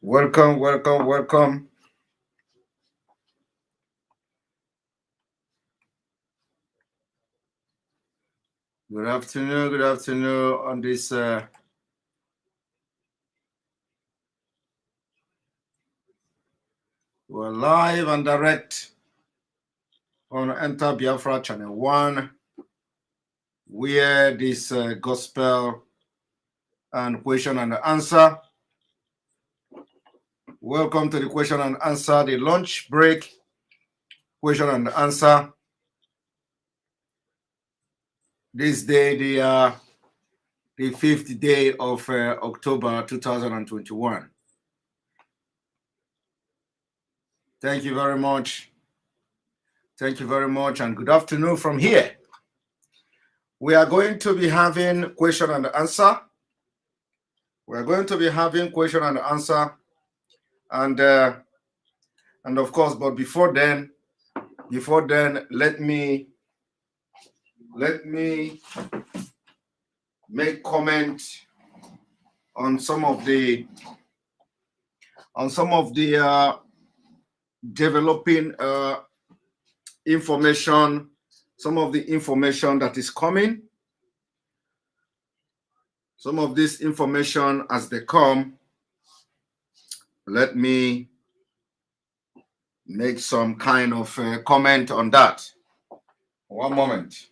Welcome, welcome, welcome. Good afternoon on this we're live and direct on Enter Biafra Channel 1, where this gospel and question and answer. Welcome to the question and answer, the lunch break question and answer. This day, the 5th day of October 2021. Thank you very much. Thank you very much, and good afternoon from here. We are going to be having question and answer. We're going to be having question and answer, and of course, but before then, let me make comment on some of the developing information, some of the information that is coming, some of this information as they come. Let me make some kind of comment on that. One moment.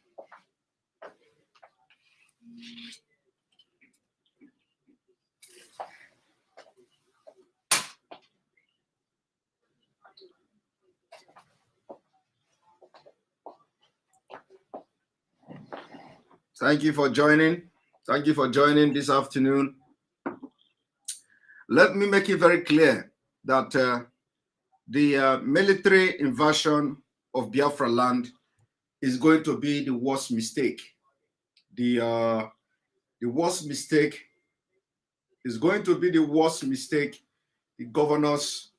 Thank you for joining. Thank you for joining this afternoon. Let me make it very clear that the military invasion of Biafraland is going to be the worst mistake. The worst mistake is going to be the worst mistake the governors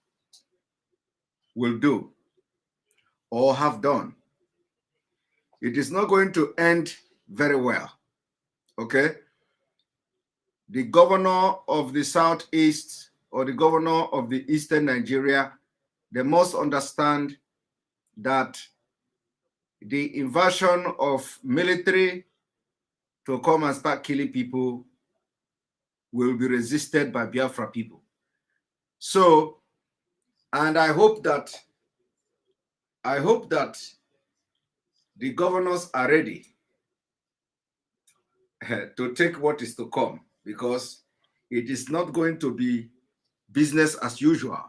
will do or have done. It is not going to end very well. Okay? The governor of the Southeast or the governor of the Eastern Nigeria, they must understand that the invasion of military to come and start killing people will be resisted by Biafra people. So, and I hope that the governors are ready to take what is to come, because it is not going to be business as usual.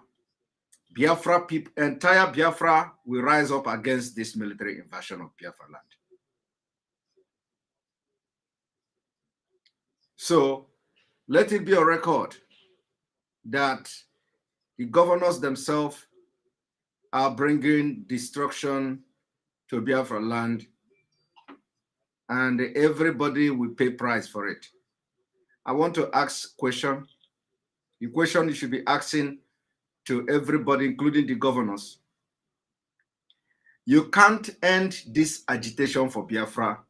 Biafra people, entire Biafra will rise up against this military invasion of Biafraland. So let it be a record that the governors themselves are bringing destruction to Biafraland, and everybody will pay price for it. I want to ask a question. The question you should be asking to everybody, including the governors. You can't end this agitation for Biafra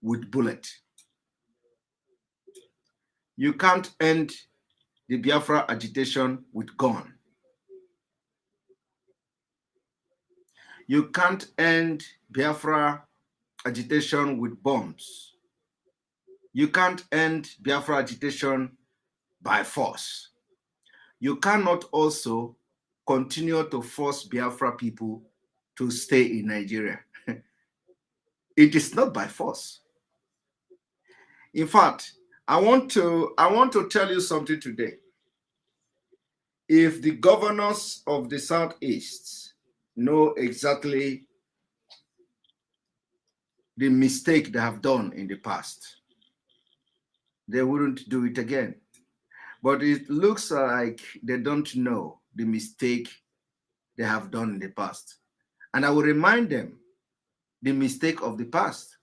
with bullet. You can't end the Biafra agitation with gun. You can't end Biafra agitation with bombs. You can't end Biafra agitation by force. You cannot also continue to force Biafra people to stay in Nigeria. It is not by force. In fact, I want to tell you something today. If the governors of the Southeast know exactly the mistake they have done in the past, they wouldn't do it again. But it looks like they don't know the mistake they have done in the past. And I will remind them the mistake of the past.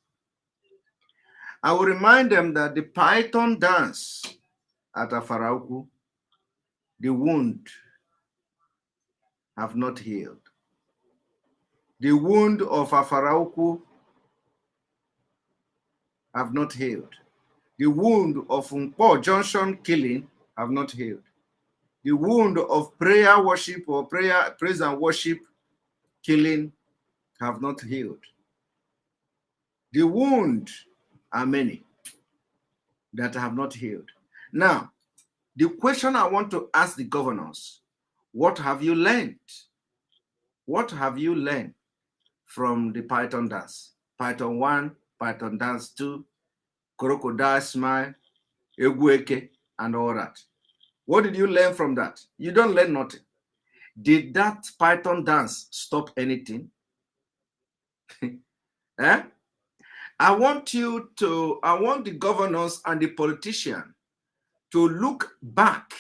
I will remind them that the python dance at Afarauku, the wound have not healed. The wound of Afarauku have not healed. The wound of Nkpo Junction killing have not healed. The wound of prayer worship or praise and worship killing have not healed. The wound are many that have not healed. Now, the question I want to ask the governors, what have you learned? What have you learned from the Python dance? Python 1, Python dance 2, crocodile smile, egueke, and all that. What did you learn from that? You don't learn nothing. Did that Python dance stop anything? Eh? I want the governors and the politicians to look back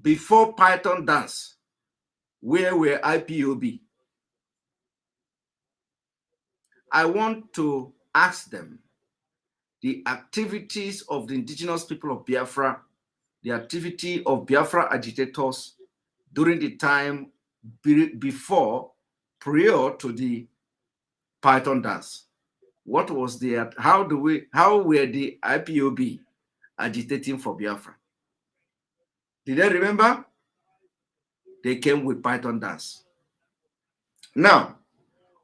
before Python dance. Where were IPOB? I want to ask them the activities of the indigenous people of Biafra, the activity of Biafra agitators during the time before, prior to the Python dance. What was the, how were the IPOB agitating for Biafra? Did they remember? They came with Python dance. Now,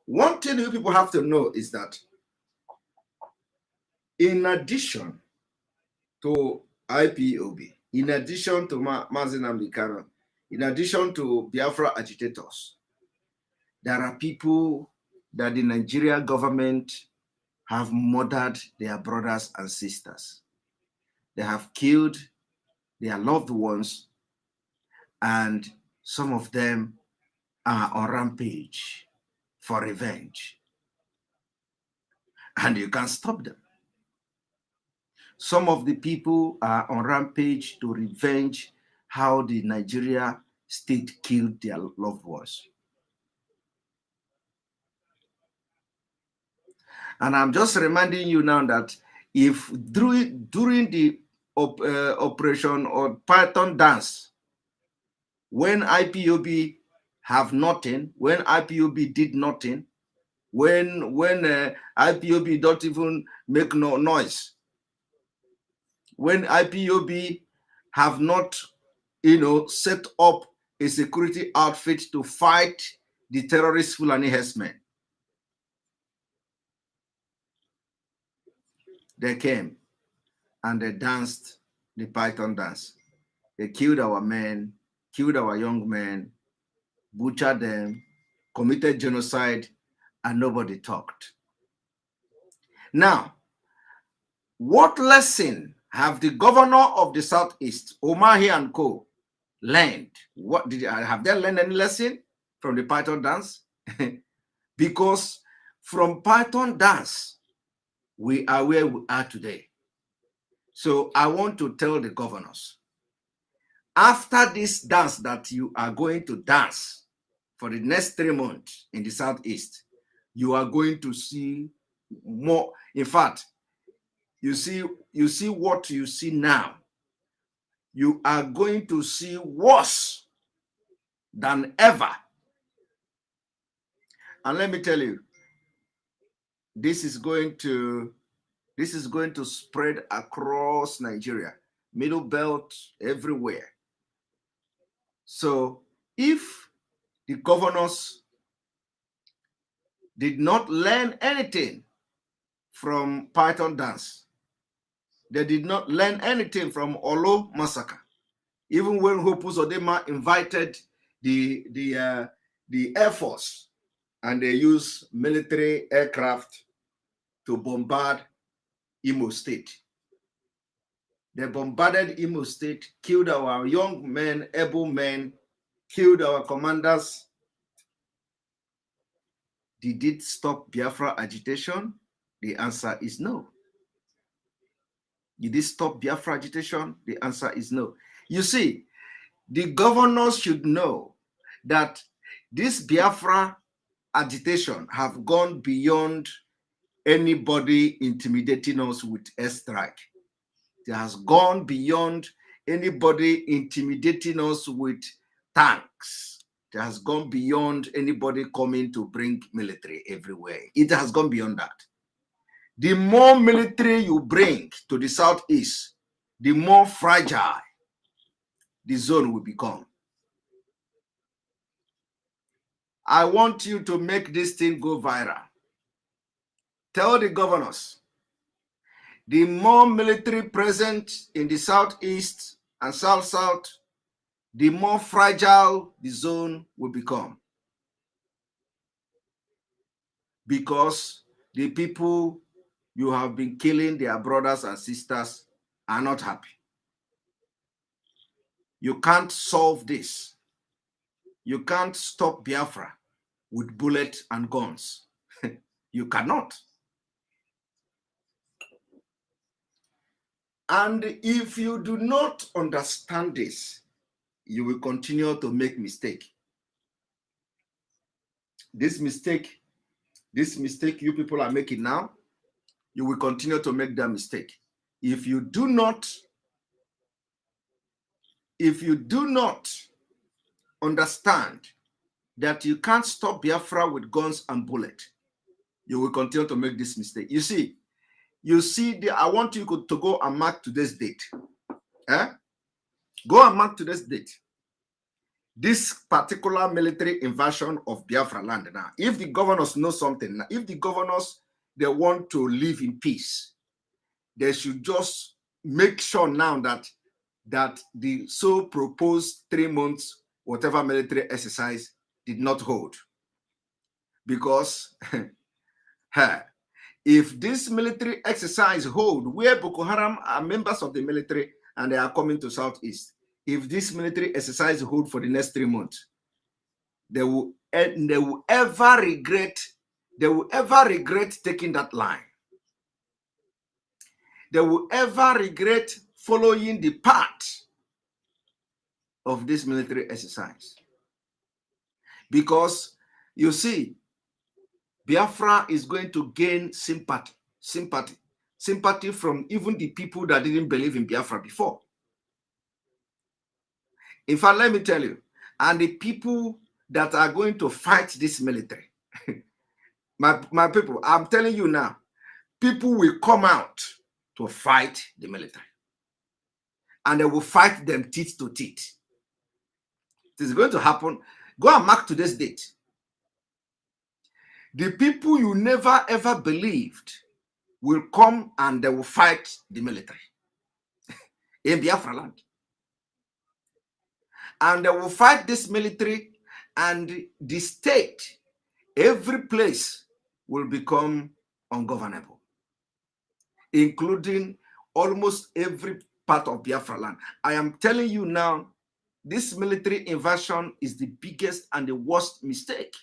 one thing you people have to know is that in addition to IPOB, in addition to Mazen Amikano, in addition to Biafra agitators, there are people that the Nigeria government have murdered their brothers and sisters. They have killed their loved ones, and some of them are on rampage for revenge. And you can't stop them. Some of the people are on rampage to revenge how the Nigeria state killed their loved ones. And I'm just reminding you now that if during the operation or Python dance, when IPOB have nothing, when IPOB did nothing, when IPOB don't even make no noise, when IPOB have not, set up a security outfit to fight the terrorist Fulani herdsmen, they came and they danced the Python dance. They killed our men, killed our young men, butchered them, committed genocide, and nobody talked. Now, what lesson have the governor of the Southeast, Omahi and Co., learned? Have they learned any lesson from the Python dance? Because from Python dance, we are where we are today. So I want to tell the governors, after this dance that you are going to dance for the next 3 months in the Southeast, you are going to see more. In fact, you see what you see now. You are going to see worse than ever. And let me tell you, this is going to spread across Nigeria, Middle Belt, everywhere. So if the governors did not learn anything from Python dance, they did not learn anything from Olo massacre. Even when Hope Uzodinma invited the Air Force and they used military aircraft to bombard Imo State. They bombarded Imo State, killed our young men, able men, killed our commanders. Did it stop Biafra agitation? The answer is no. Did it stop Biafra agitation? The answer is no. You see, the governors should know that this Biafra agitation have gone beyond anybody intimidating us with airstrike. It has gone beyond anybody intimidating us with tanks. It has gone beyond anybody coming to bring military everywhere. It has gone beyond that. The more military you bring to the Southeast, the more fragile the zone will become. I want you to make this thing go viral. Tell the governors, the more military present in the southeast and south-south, the more fragile the zone will become. Because the people you have been killing, their brothers and sisters, are not happy. You can't solve this. You can't stop Biafra with bullets and guns. You cannot. And if you do not understand this, you will continue to make mistake. This mistake you people are making now, you will continue to make that mistake. If you do not understand that you can't stop Biafra with guns and bullets, you will continue to make this mistake. You see, I want you to go and mark today's date. Go and mark today's date. This particular military invasion of Biafraland now, if the governors know something, if the governors, they want to live in peace, they should just make sure now that the so proposed 3 months, whatever military exercise, did not hold. Because if this military exercise hold, where Boko Haram are members of the military and they are coming to Southeast, if this military exercise hold for the next 3 months, they will ever regret taking that line. They will ever regret following the path of this military exercise. Because you see, Biafra is going to gain sympathy from even the people that didn't believe in Biafra before. In fact, let me tell you, and the people that are going to fight this military, my people, I'm telling you now, people will come out to fight the military. And they will fight them teeth to teeth. It is going to happen. Go and mark today's date. The people you never ever believed will come and they will fight the military in Biafraland. And they will fight this military, and the state, every place will become ungovernable, including almost every part of Biafraland. I am telling you now, this military invasion is the biggest and the worst mistake.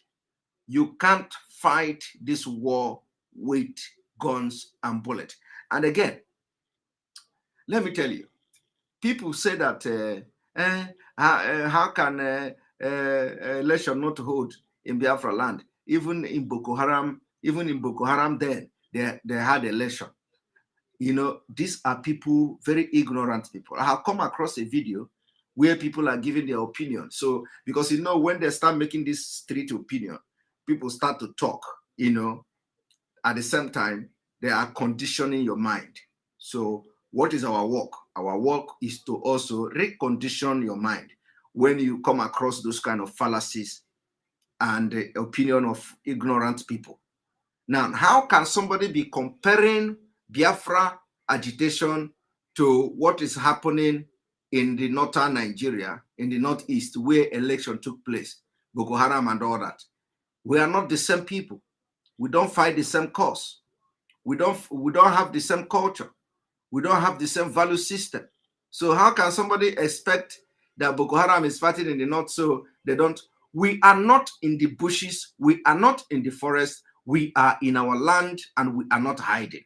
You can't fight this war with guns and bullets. And again, let me tell you, people say that how can election not hold in Biafra land? Even in Boko Haram, then they had election. You know, these are people, very ignorant people. I have come across a video where people are giving their opinion. So, because you know, when they start making this street opinion, people start to talk, you know, at the same time, they are conditioning your mind. So what is our work? Our work is to also recondition your mind when you come across those kind of fallacies and the opinion of ignorant people. Now, how can somebody be comparing Biafra agitation to what is happening in the northern Nigeria, in the northeast, where election took place, Boko Haram and all that? We are not the same people. We don't fight the same cause. We don't have the same culture. We don't have the same value system. So how can somebody expect that Boko Haram is fighting in the north so they don't? We are not in the bushes. We are not in the forest. We are in our land and we are not hiding.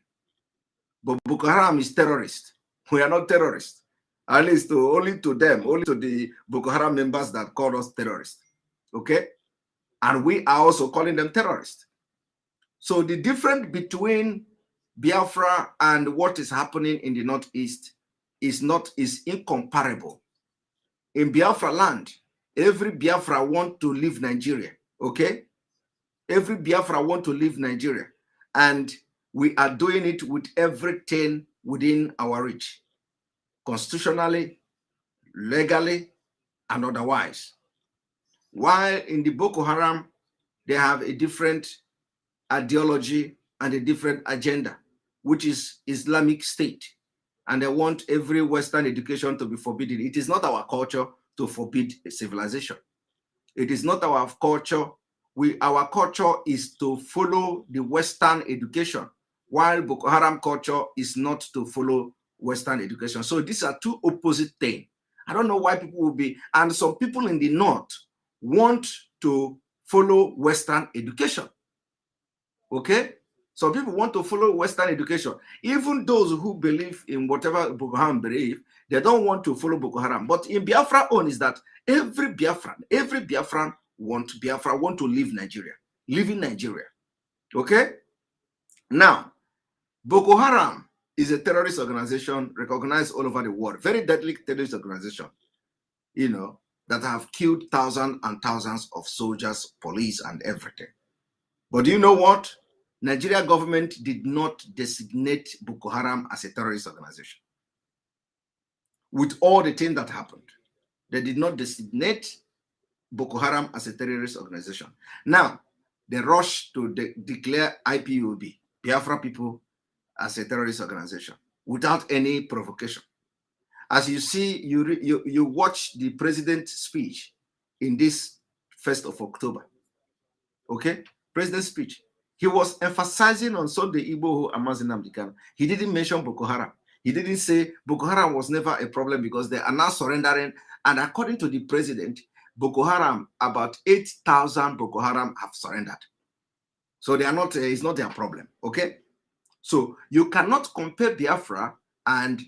But Boko Haram is terrorist. We are not terrorists. At least only to them, only to the Boko Haram members that call us terrorists. Okay? And we are also calling them terrorists. So the difference between Biafra and what is happening in the northeast is incomparable. In Biafra land, every Biafra want to leave Nigeria. Okay? Every Biafra want to leave Nigeria. And we are doing it with everything within our reach. Constitutionally, legally, and otherwise. While in the Boko Haram, they have a different ideology and a different agenda, which is Islamic State. And they want every Western education to be forbidden. It is not our culture to forbid a civilization. It is not our culture. Our culture is to follow the Western education, while Boko Haram culture is not to follow Western education. So these are two opposite things. I don't know why people will be, and some people in the North want to follow Western education. Okay? Some people want to follow Western education. Even those who believe in whatever Boko Haram believe, they don't want to follow Boko Haram. But in Biafra own is that every Biafran want to leave Nigeria, live in Nigeria. Okay? Now, Boko Haram is a terrorist organization recognized all over the world, very deadly terrorist organization, you know, that have killed thousands and thousands of soldiers, police, and everything. But do you know what? Nigeria government did not designate Boko Haram as a terrorist organization. With all the things that happened, they did not designate Boko Haram as a terrorist organization. Now, they rushed to declare IPOB, Biafra people, as a terrorist organization without any provocation. As you see, you watch the president's speech in this 1st of October. Okay? President's speech. He was emphasizing on Sunday Igboho and Mazinam Dikano. He didn't mention Boko Haram. He didn't say Boko Haram was never a problem because they are now surrendering. And according to the president, Boko Haram, about 8,000 Boko Haram have surrendered. So they are not, it's not their problem. Okay? So you cannot compare Biafra and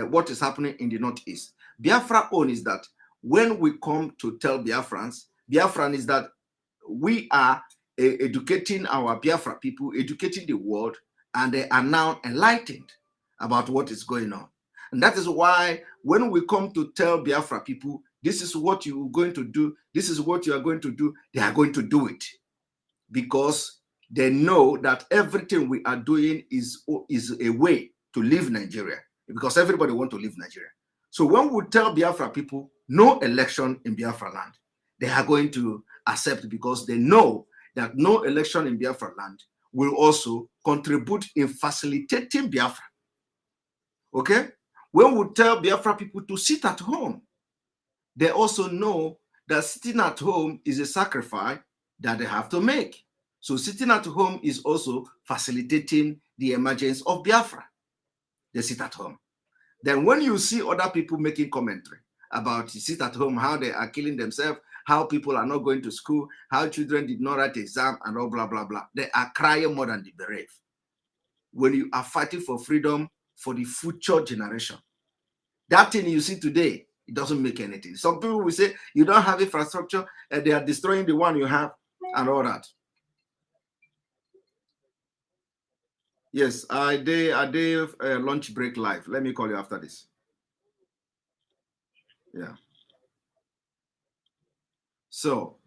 what is happening in the Northeast. Biafra own is that when we come to tell Biafrans is that we are educating our Biafra people, educating the world, and they are now enlightened about what is going on. And that is why when we come to tell Biafra people, this is what you're going to do, this is what you are going to do, they are going to do it. Because they know that everything we are doing is a way to leave Nigeria. Because everybody wants to leave Nigeria. So when we tell Biafra people, no election in Biafraland, they are going to accept because they know that no election in Biafraland will also contribute in facilitating Biafra. Okay? When we tell Biafra people to sit at home, they also know that sitting at home is a sacrifice that they have to make. So sitting at home is also facilitating the emergence of Biafra. They sit at home. Then when you see other people making commentary about sit at home, how they are killing themselves, how people are not going to school, how children did not write exam, and all blah, blah, blah. They are crying more than the brave. When you are fighting for freedom for the future generation, that thing you see today, it doesn't make anything. Some people will say, you don't have infrastructure, and they are destroying the one you have, and all that. Yes, I did lunch break live. Let me call you after this. Yeah. So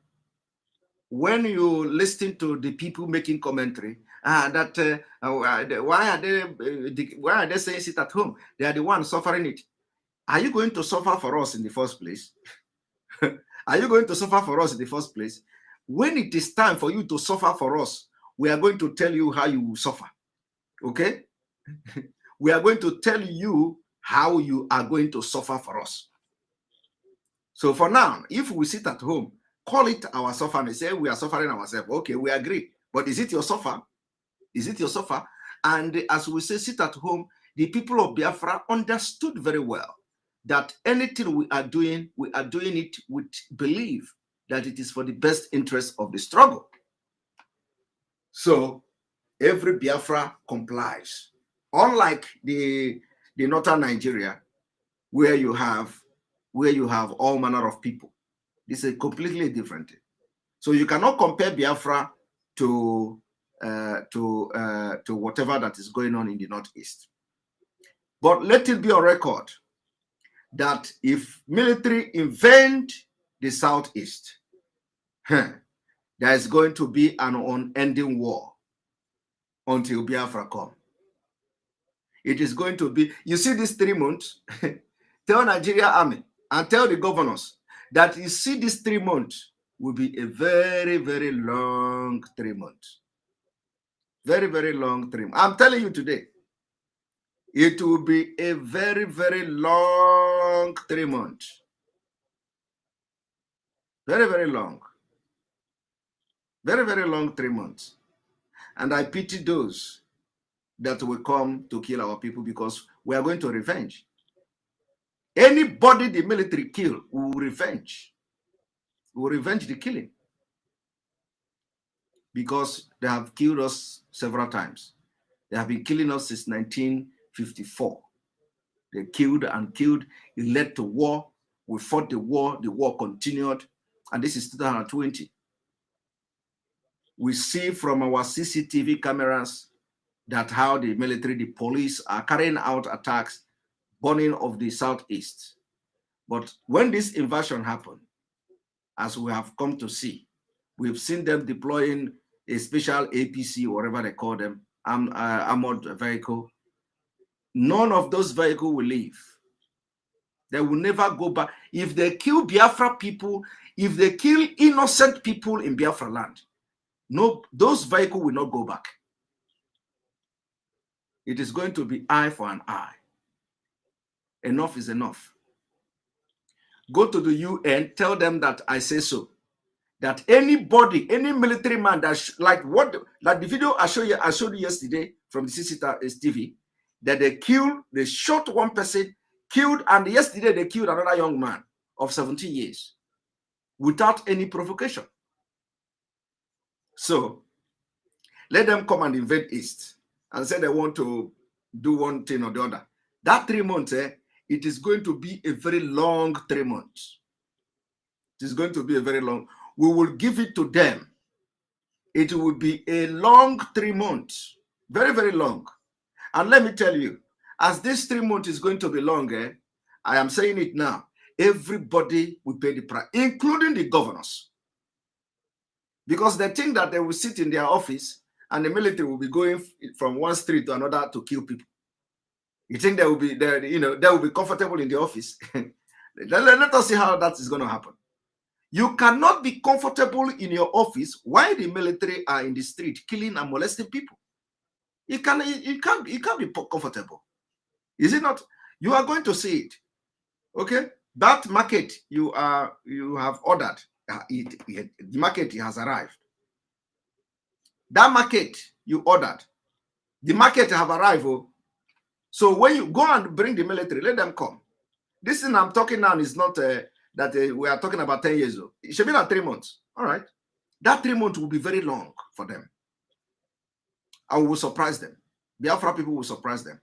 when you listen to the people making commentary, why are they saying sit at home? They are the ones suffering it. Are you going to suffer for us in the first place? Are you going to suffer for us in the first place? When it is time for you to suffer for us, we are going to tell you how you will suffer. Okay? We are going to tell you how you are going to suffer for us. So for now, if we sit at home, call it our suffering, say we are suffering ourselves. Okay, we agree. But is it your suffer? Is it your suffer? And as we say, sit at home, the people of Biafra understood very well that anything we are doing it with belief that it is for the best interest of the struggle. So every Biafra complies. Unlike the northern Nigeria, where you have all manner of people. This is completely different. So you cannot compare Biafra to whatever that is going on in the Northeast. But let it be on record that if military invade the Southeast, there is going to be an unending war until Biafra come. It is going to be, you see these 3 months, tell Nigeria Army and tell the governors that you see this 3 months will be a very, very long 3 months. Very, very long 3 months. I'm telling you today, it will be a very, very long 3 months. Very, very long. Very, very long 3 months. And I pity those that will come to kill our people, because we are going to revenge. Anybody the military kill, we will revenge. We will revenge the killing. Because they have killed us several times. They have been killing us since 1954. They killed and killed. It led to war. We fought the war continued, and this is 2020. We see from our CCTV cameras that how the military, the police are carrying out attacks, burning of the southeast. But when this invasion happened, as we have come to see, we've seen them deploying a special APC, whatever they call them, armored vehicle. None of those vehicles will leave. They will never go back. If they kill Biafra people, if they kill innocent people in Biafra land, no, those vehicles will not go back. It is going to be eye for an eye. Enough is enough. Go to the UN, tell them that I say so. That anybody, any military man that like the video I showed you yesterday from the CCTV, that they shot one person, killed, and yesterday they killed another young man of 17 years without any provocation. So let them come and invade East and say they want to do one thing or the other. That 3 months, it is going to be a very long 3 months. It is going to be a very long. We will give it to them. It will be a long 3 months. Very, very long. And let me tell you, as this 3 months is going to be longer, I am saying it now, everybody will pay the price, including the governors. Because they think that they will sit in their office and the military will be going from one street to another to kill people. You think they will be there, they will be comfortable in the office. Let us see how that is going to happen. You cannot be comfortable in your office while the military are in the street killing and molesting people. You can't be comfortable. Is it not? You are going to see it. Okay? That market you have ordered, the market has arrived. That market you ordered, the market have arrived. Oh. So when you go and bring the military, let them come. This thing I'm talking now is not that we are talking about 10 years old. It should be like 3 months. All right. That 3 months will be very long for them. I will surprise them. Biafra people will surprise them.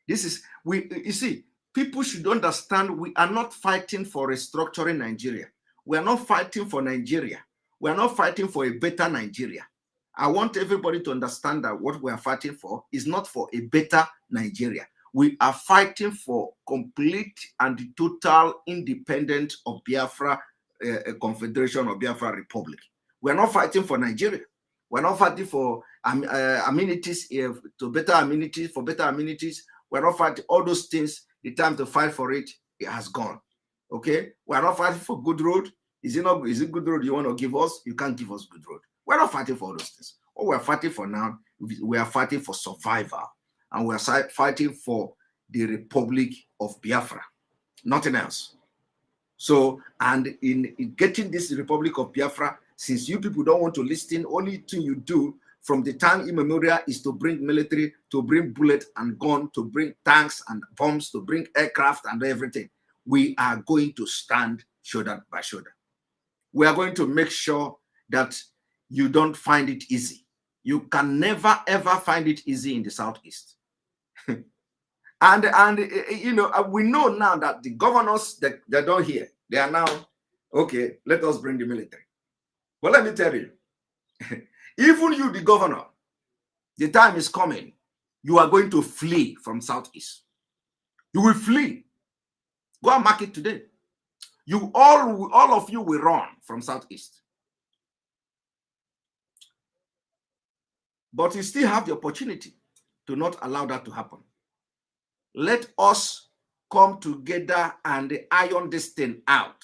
This is, you see, people should understand we are not fighting for restructuring Nigeria. We are not fighting for Nigeria. We are not fighting for a better Nigeria. I want everybody to understand that what we are fighting for is not for a better Nigeria. We are fighting for complete and total independence of Biafra Confederation of Biafra Republic. We are not fighting for Nigeria. We are not fighting for amenities, for better amenities. We are not fighting all those things. The time to fight for it has gone. Okay? We are not fighting for good road. Is it good road you want to give us? You can't give us good road. We're not fighting for all those things. What we're fighting for now, we are fighting for survival. And we are fighting for the Republic of Biafra. Nothing else. So, and in getting this Republic of Biafra, since you people don't want to listen, only thing you do from the time immemorial is to bring military, to bring bullet and gun, to bring tanks and bombs, to bring aircraft and everything. We are going to stand shoulder by shoulder. We are going to make sure that you don't find it easy. You can never, ever find it easy in the Southeast. and we know now that the governors, they don't hear. They are now, okay, let us bring the military. But let me tell you, even you, the governor, the time is coming. You are going to flee from Southeast. You will flee. Go and mark it today. You all of you will run from Southeast. But you still have the opportunity to not allow that to happen. Let us come together and iron this thing out.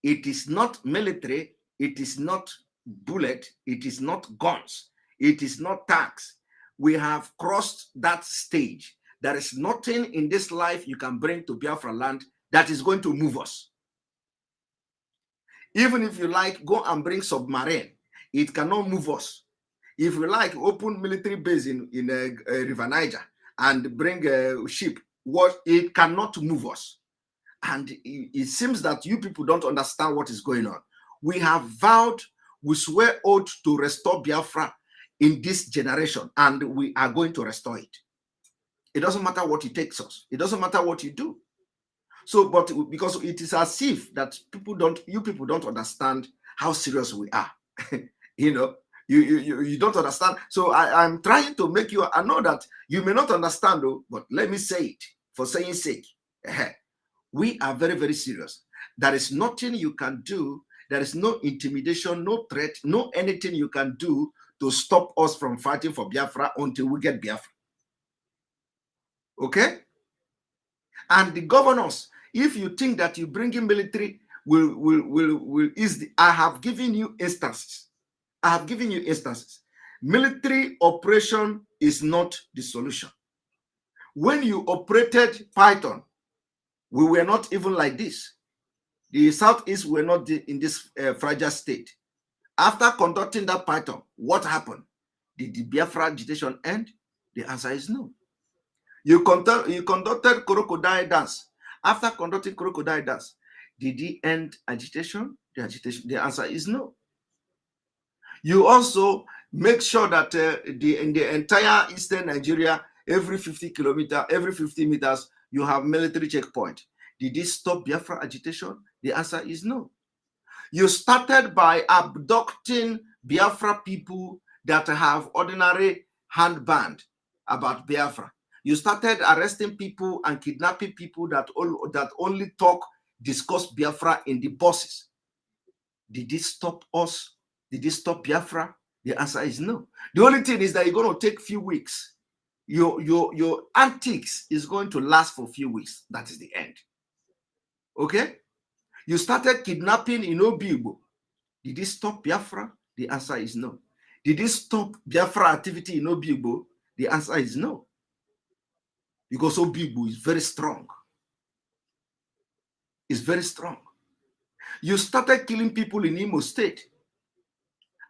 It is not military. It is not bullet. It is not guns. It is not tanks. We have crossed that stage. There is nothing in this life you can bring to Biafra land that is going to move us. Even if you like, go and bring submarine. It cannot move us. If you like, open military base in River Niger and bring a ship, it cannot move us. And it seems that you people don't understand what is going on. We have vowed, we swear oath to restore Biafra in this generation, and we are going to restore it. It doesn't matter what it takes us. It doesn't matter what you do. So, but because it is as if that you people don't understand how serious we are. You know, you don't understand. So I'm trying to make you, I know that you may not understand though, but let me say it for saying sake. We are very, very serious. There is nothing you can do. There is no intimidation, no threat, no anything you can do to stop us from fighting for Biafra until we get Biafra. Okay? And the governors, if you think that you bring in military will ease the, I have given you instances. I have given you instances. Military operation is not the solution. When you operated Python, we were not even like this. The Southeast were not in this fragile state. After conducting that Python, what happened? Did the Biafra agitation end? The answer is no. You conducted crocodile dance. After conducting crocodile dance, did it end agitation? The answer is no. You also make sure that in the entire eastern Nigeria, every 50 kilometers, every 50 meters, you have military checkpoint. Did this stop Biafra agitation? The answer is no. You started by abducting Biafra people that have ordinary handband about Biafra. You started arresting people and kidnapping people that only discuss Biafra in the buses. Did this stop us? Did this stop Biafra? The answer is no. The only thing is that you're going to take a few weeks. Your antics is going to last for a few weeks. That is the end. Okay? You started kidnapping in Obigbo. Did this stop Biafra? The answer is no. Did this stop Biafra activity in Obigbo? The answer is no. Because Obigbo is very strong. It's very strong. You started killing people in Imo State.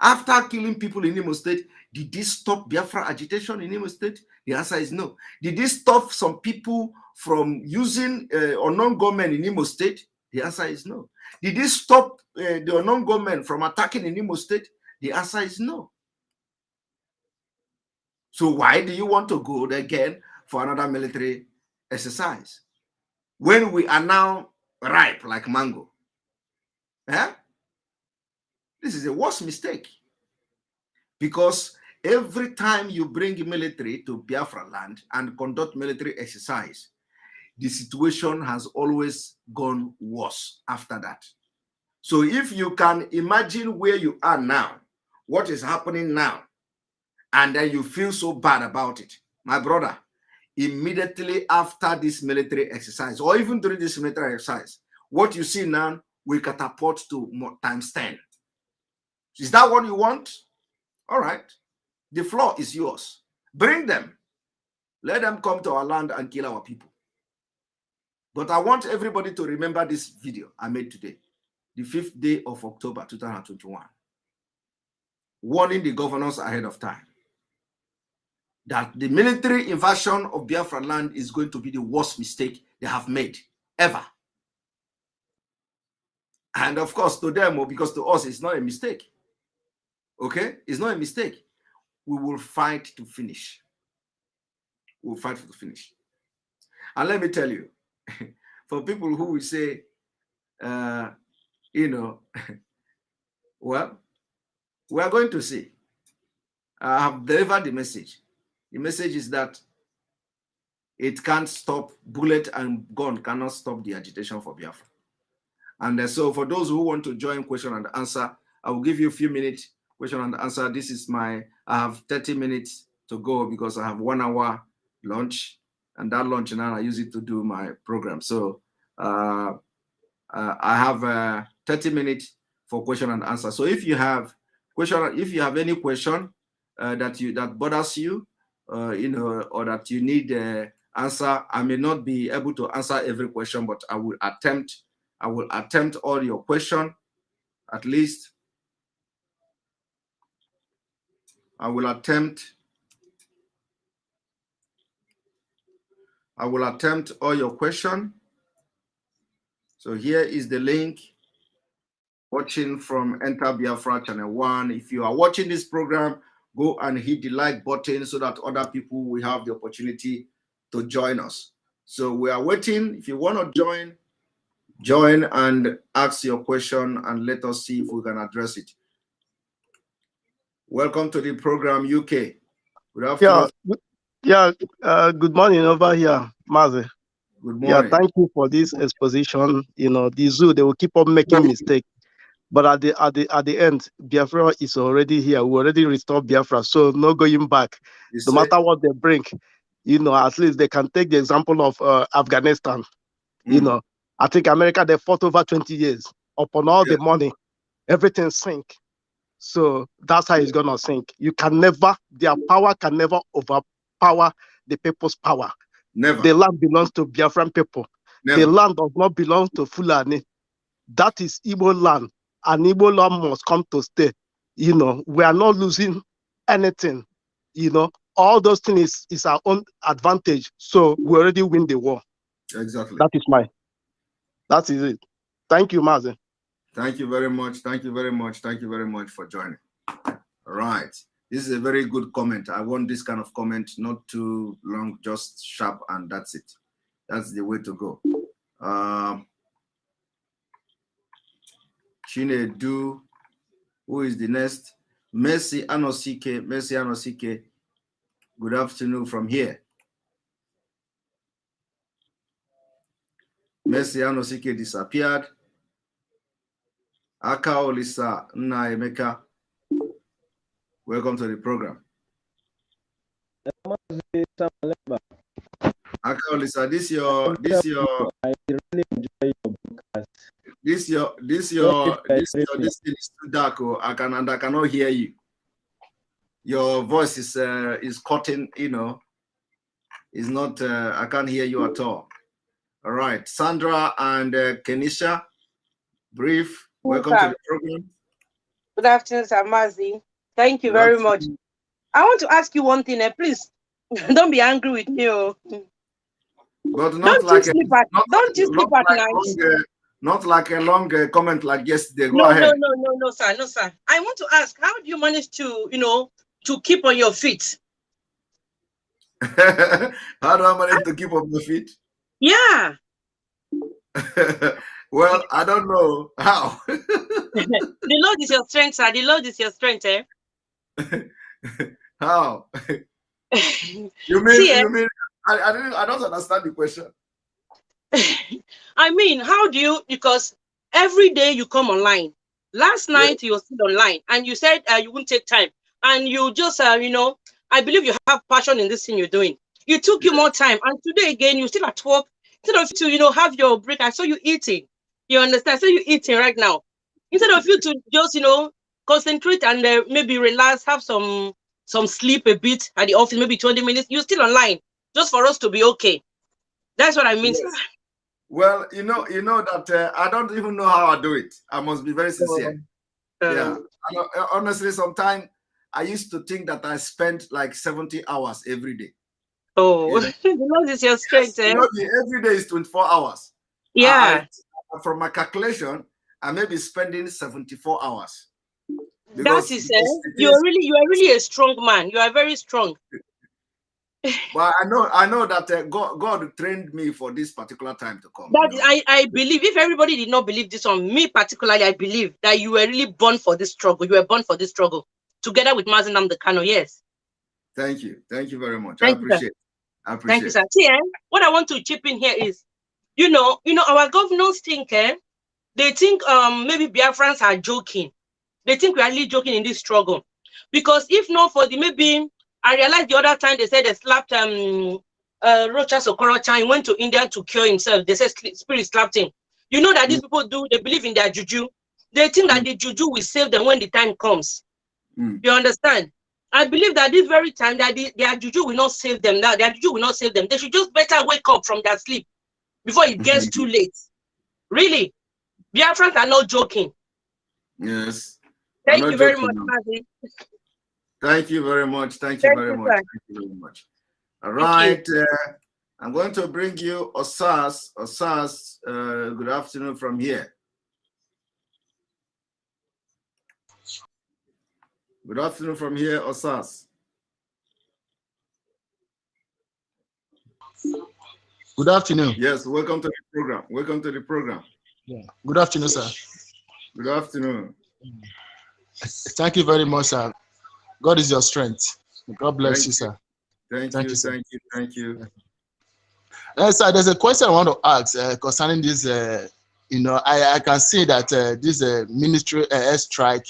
After killing people in Imo State, did this stop Biafra agitation in Imo State? The answer is no. Did this stop some people from using unknown gunmen in Imo State? The answer is no. Did this stop the unknown gunmen from attacking in Imo State? The answer is no. So why do you want to go there again for another military exercise when we are now ripe like mango? Eh? This is a worst mistake, because every time you bring military to Biafra land and conduct military exercise, the situation has always gone worse after that. So if you can imagine where you are now, what is happening now, and then you feel so bad about it, my brother, immediately after this military exercise, or even during this military exercise, what you see now will catapult to times 10. Is that what you want? All right. The floor is yours. Bring them. Let them come to our land and kill our people. But I want everybody to remember this video I made today, the 5th day of October 2021, warning the governors ahead of time that the military invasion of Biafra land is going to be the worst mistake they have made ever. And of course, to them, or because to us, it's not a mistake. Okay? It's not a mistake. We will fight to finish. We'll fight to finish. And let me tell you, for people who will say, you know, well, we are going to see. I have delivered the message. The message is that it can't stop, bullet and gun cannot stop the agitation for Biafra. And so for those who want to join question and answer, I will give you a few minutes, question and answer. This is I have 30 minutes to go because I have 1 hour lunch, and that lunch now I use it to do my program. So I have 30 minutes for question and answer. So if you have any question that bothers you, or that you need answer, I may not be able to answer every question, but I will attempt all your question. At least I will attempt all your question. So here is the link. Watching from Enter Biafra Channel 1. If you are watching this program, go and hit the like button so that other people will have the opportunity to join us. So we are waiting. If you want to join and ask your question, and let us see if we can address it. Welcome to the program, UK. Good afternoon. Good morning over here, Mazi. Good morning. Yeah, thank you for this exposition. The zoo, they will keep on making mistakes, but at the end, Biafra is already here. We already restored Biafra, so no going back. No matter what they bring, at least they can take the example of Afghanistan. I think America, they fought over 20 years upon all the money, everything sink. So that's how it's gonna sink. Their power can never overpower the people's power. Never. The land belongs to Biafran people. Never. The land does not belong to Fulani. That is Igbo land, and Igbo land must come to stay. We are not losing anything. All those things is our own advantage. So we already win the war. Exactly. That is it. Thank you, Mazi. Thank you very much. Thank you very much. Thank you very much for joining. All right. This is a very good comment. I want this kind of comment, not too long, just sharp, and that's it. That's the way to go. Chinedu, who is the next? Mercy Anosike. Mercy Anosike. Good afternoon from here. Mercy Anosike disappeared. Aka Olisa Nna Emeka. Welcome to the program. Aka Olisa, this your I really enjoy your podcast. This thing is too dark. I cannot hear you. Your voice is cutting, is not I can't hear you at all. All right. Sandra and Kenisha, brief. Welcome to the program. Good afternoon, Sir Mazi. Thank you very much. I want to ask you one thing, please. Don't be angry with me. But not like don't you sleep at night? Not like a long comment like yesterday. Go ahead. No, sir. No, sir. I want to ask, how do you manage to, to keep on your feet? How do I manage to keep on my feet? Yeah. Well, I don't know how. The Lord is your strength, sir. The Lord is your strength, eh? How? You mean I don't understand the question. I mean, how do you, because every day you come online. Last night you were still online and you said you wouldn't take time, and you just I believe you have passion in this thing you're doing. It took you more time, and today again you're still at work. Instead of you to have your break, I saw you eating. You understand? I saw you eating right now. Instead of you to just concentrate and maybe relax, have some sleep a bit at the office, maybe 20 minutes, you're still online just for us to be okay. That's what I mean. Yes. Well, you know that I don't even know how I do it. I must be very sincere. Yeah. Honestly, sometimes I used to think that I spent like 70 hours every day. Oh, the Lord is your strength. Yes, every day is 24 hours. Yeah. From my calculation, I may be spending 74 hours. That is you are really a strong man. You are very strong. But I know that God trained me for this particular time to come. But I believe, if everybody did not believe this on me particularly, I believe that you were really born for this struggle. You were born for this struggle together with Mazi Nnamdi Kanu. Yes. Thank you. Thank you very much. I appreciate it. Thank you, sir. See, what I want to chip in here is, our governors think, they think maybe Biafrans are joking. They think we are really joking in this struggle. Because if not for maybe I realized the other time they said they slapped Rochas Okorocha. He went to India to cure himself. They said spirit slapped him. You know that these people they believe in their juju. They think that the juju will save them when the time comes. You understand? I believe that this very time that their juju will not save them now. Their juju will not save them. They should just better wake up from their sleep before it gets too late. Really. Biafrans are not joking. Yes. Thank you very much, Mazi. Thank you very much. Thank you very much. Thank you very much. All right. I'm going to bring you Osas. Osas, good afternoon from here. Good afternoon from here, Osas. Good afternoon. Yes, welcome to the program. Welcome to the program. Yeah. Good afternoon, sir. Good afternoon. Thank you very much, sir. God is your strength. God bless you, sir. Thank you. Thank you. Sir, there's a question I want to ask concerning this. I can see that this ministry strike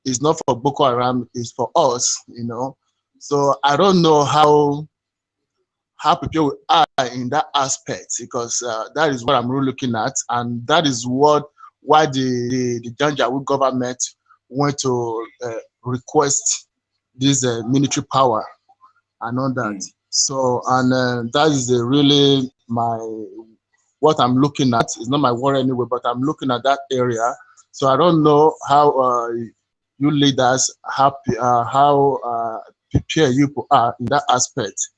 is not for Boko Haram, it's for us, So I don't know how people are in that aspect, because that is what I'm really looking at, and that is why the Janjaweed government went to request this military power and all that. So, and that is really what I'm looking at. It's not my worry anyway, but I'm looking at that area. So I don't know how you leaders, how prepared you are in that aspect.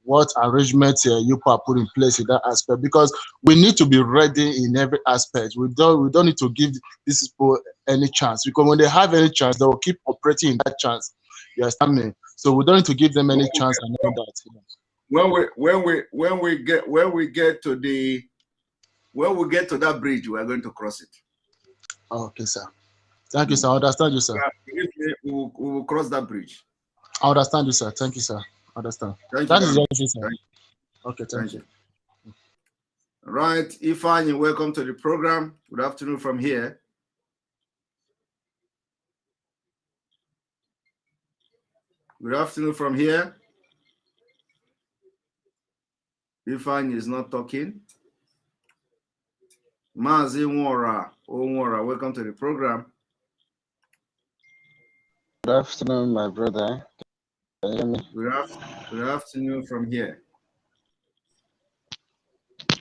What arrangements you are put in place in that aspect, because we need to be ready in every aspect. We don't need to give these people any chance, because when they have any chance, they will keep operating in that chance. You understand me? So we don't need to give them any chance and all that. When we get to that bridge, we are going to cross it. Okay, sir. Thank you, sir. I understand you, sir. We will cross that bridge. I understand you, sir. Thank you, sir. I understand. That is everything, sir. Okay, thank you. All right, Ifeanyi, welcome to the program. Good afternoon from here. Good afternoon from here. Ifeanyi is not talking. Mazi Nwora, welcome to the program. Good afternoon, my brother. Can you hear me? Good afternoon from here.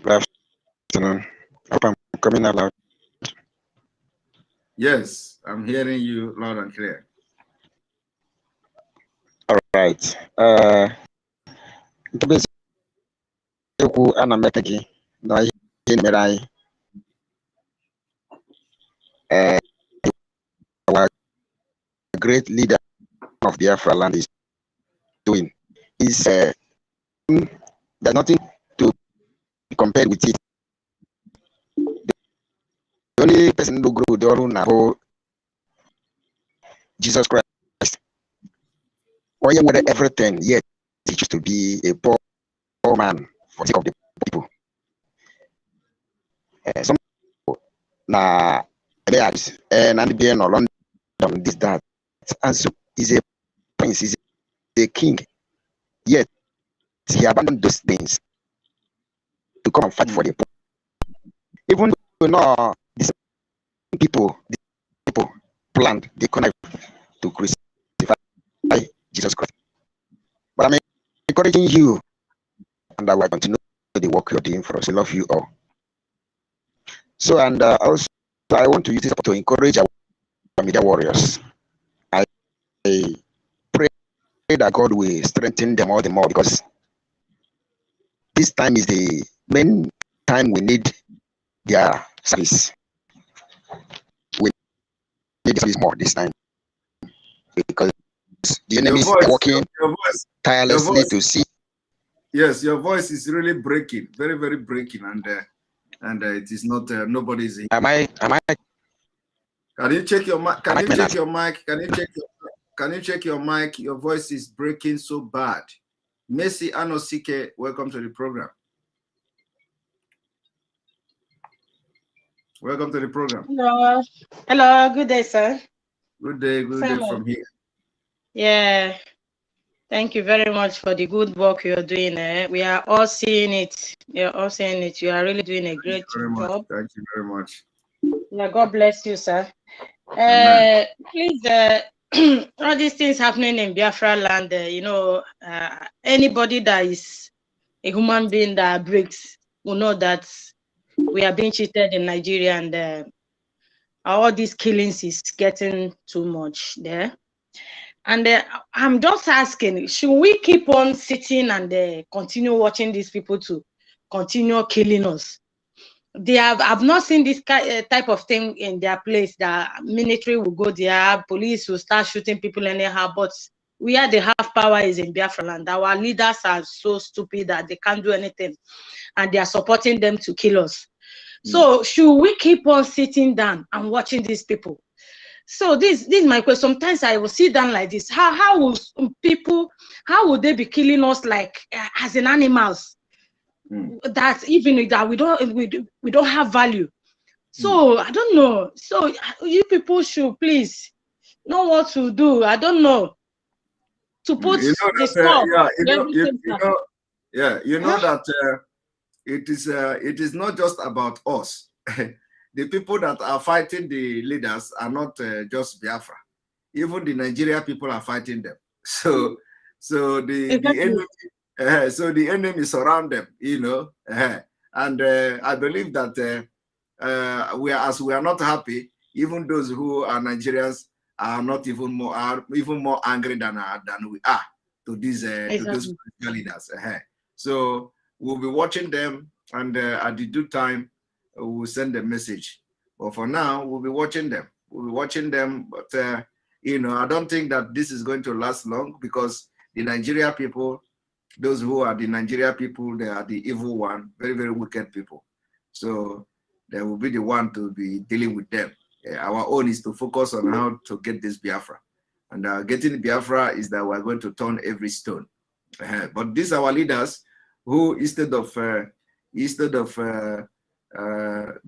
Good afternoon. Hope I'm coming out loud. Yes, I'm hearing you loud and clear. All right. Our great leader of Biafraland is doing is there's nothing to be compared with it. The only person who grew the Jesus Christ. Or yeah, everything, yet he used to be a poor man for the sake of the people. Some na and being or London, this that, and so he's a prince, he's a king. Yet he abandoned those things to come and fight for the poor. Even though these people planned, they connive to crucify Jesus Christ. But I'm encouraging you, and I will continue the work you're doing for us. I love you all. So, and also, I want to use this to encourage our media warriors. I pray that God will strengthen them all the more, because this time is the main time we need their service. We need the service more this time, because the enemy is working tirelessly to see. Yes, your voice is really breaking, very, very breaking, and it is not nobody's. Am I? Can you check your mic? Can you check your mic? Can you check your mic? Your voice is breaking so bad. Messi Anosike, welcome to the program. Welcome to the program. Hello. Good day, sir. Good day from here. Yeah. Thank you very much for the good work you're doing. We are all seeing it. You're all seeing it. You are really doing a great job. Thank you very much. Yeah, God bless you, sir. Amen. Please, all these things happening in Biafraland, anybody that is a human being that breaks will know that we are being cheated in Nigeria, and all these killings is getting too much there. And I'm just asking, should we keep on sitting and continue watching these people to continue killing us? I've not seen this type of thing in their place. The military will go there, police will start shooting people anyhow, but where they have power is in Biafraland. Our leaders are so stupid that they can't do anything, and they are supporting them to kill us. So should we keep on sitting down and watching these people? So this is my question. Sometimes I will sit down like this. How will people, how would they be killing us like as in animals? That even that we don't have value. So I don't know. So you people should please know what to do. I don't know. To put the stop. That it is not just about us. The people that are fighting the leaders are not just Biafra. Even the Nigeria people are fighting them. So the enemy surround them, and I believe that we are not happy. Even those who are Nigerians are not even more angry than we are to these to those leaders. So we'll be watching them, and at the due time we'll send a message. But for now, we'll be watching them. But I don't think that this is going to last long, because the Nigeria people, those who are the Nigeria people, they are the evil one, very, very wicked people. So they will be the one to be dealing with them. Our own is to focus on how to get this Biafra. And getting Biafra is that we're going to turn every stone. But these are our leaders who, instead of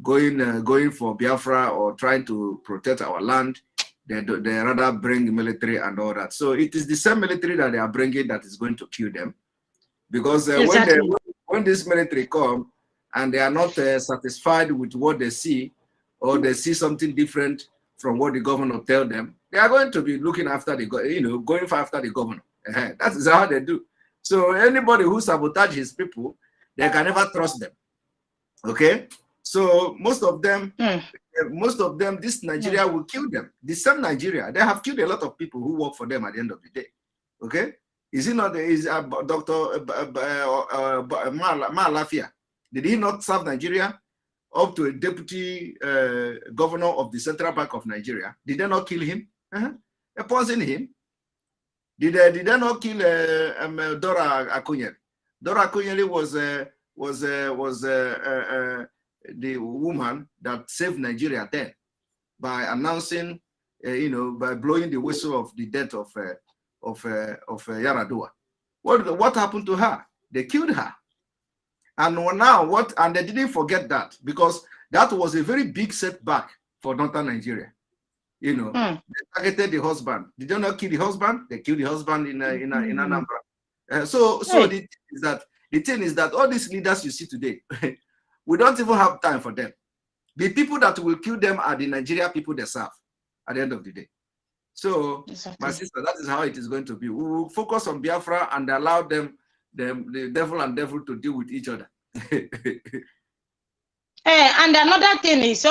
going for Biafra or trying to protect our land, they rather bring military and all that. So it is the same military that they are bringing that is going to kill them, because when this military come and they are not satisfied with what they see, or they see something different from what the governor tell them, they are going to be looking after going after the governor. That is how they do. So anybody who sabotage his people, they can never trust them. Okay, so most of them, this Nigeria will kill them. The same Nigeria, they have killed a lot of people who work for them at the end of the day. Okay, is it not? Is Dr. Malafia? Did he not serve Nigeria up to a deputy governor of the Central Bank of Nigeria? Did they not kill him? They poisoned him. Did they not kill Dora Akunyele? Dora Akunyele was the woman that saved Nigeria then by announcing, by blowing the whistle of the death of Yaradua. What happened to her? They killed her. And now and they didn't forget that, because that was a very big setback for northern Nigeria. They targeted the husband. Did they not kill the husband? They killed the husband in Anambra. So the thing is that all these leaders you see today, we don't even have time for them. The people that will kill them are the Nigeria people they serve at the end of the day. So, my sister, that is how it is going to be. We will focus on Biafra and allow them, the devil and devil, to deal with each other. And another thing is,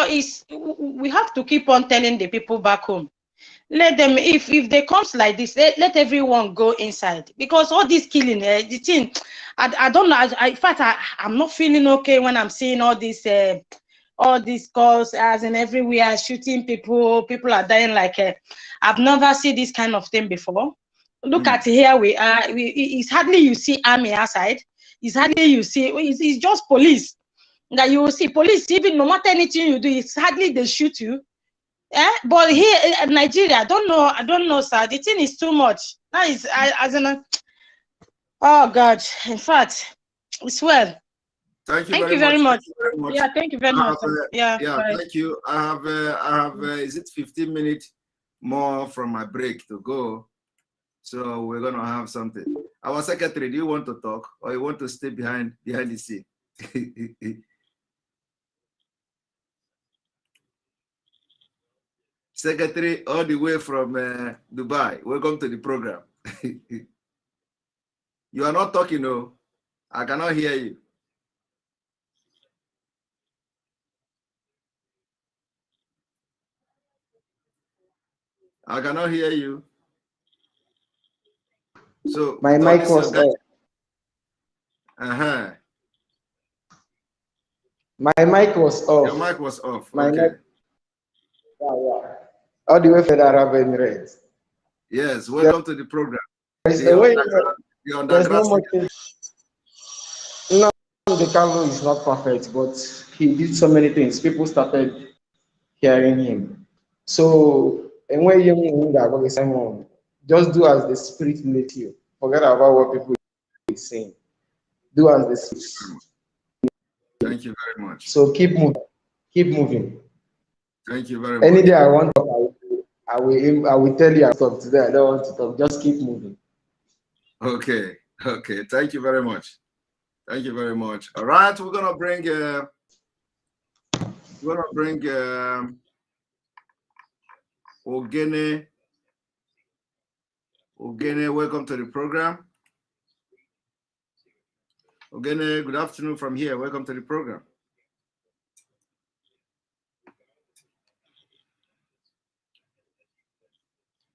we have to keep on telling the people back home. Let them, if they comes like this, let everyone go inside, because all this killing, the thing, I don't know. In fact, I'm not feeling okay when I'm seeing all these calls, as in everywhere, shooting people. People are dying like I've never seen this kind of thing before. Look at here we are. It's hardly you see army outside. It's hardly you see. It's just police that you will see. Police, even no matter anything you do, it's hardly they shoot you. But here in Nigeria, I don't know, sir. The thing is too much. That is, oh God. In fact, it's well. Thank you very much. Yeah, thank you very much. Thank you. I have is it 15 minutes more from my break to go? So we're gonna have something. Our secretary, do you want to talk or you want to stay behind the scene? Secretary, all the way from Dubai. Welcome to the program. You are not talking, no. I cannot hear you. I cannot hear you. So my mic was off. My mic was off. Your mic was off. My okay. mic, yeah. All the way from the Arab Emirates. Yes, welcome to the program. There's no much. No, the Carlo is not perfect, but he did so many things. People started hearing him. So, and when you Simon, just do as the Spirit leads you. Forget about what people are saying. Do as the Spirit. Thank you very much. So keep moving. Keep moving. Thank you very much. Any day I want to talk, I will tell you I stop today. I don't want to talk. Just keep moving. Okay. Okay. Thank you very much. Thank you very much. All right, we're gonna bring Ogene. Ogene, welcome to the program. Ogene, good afternoon from here. Welcome to the program.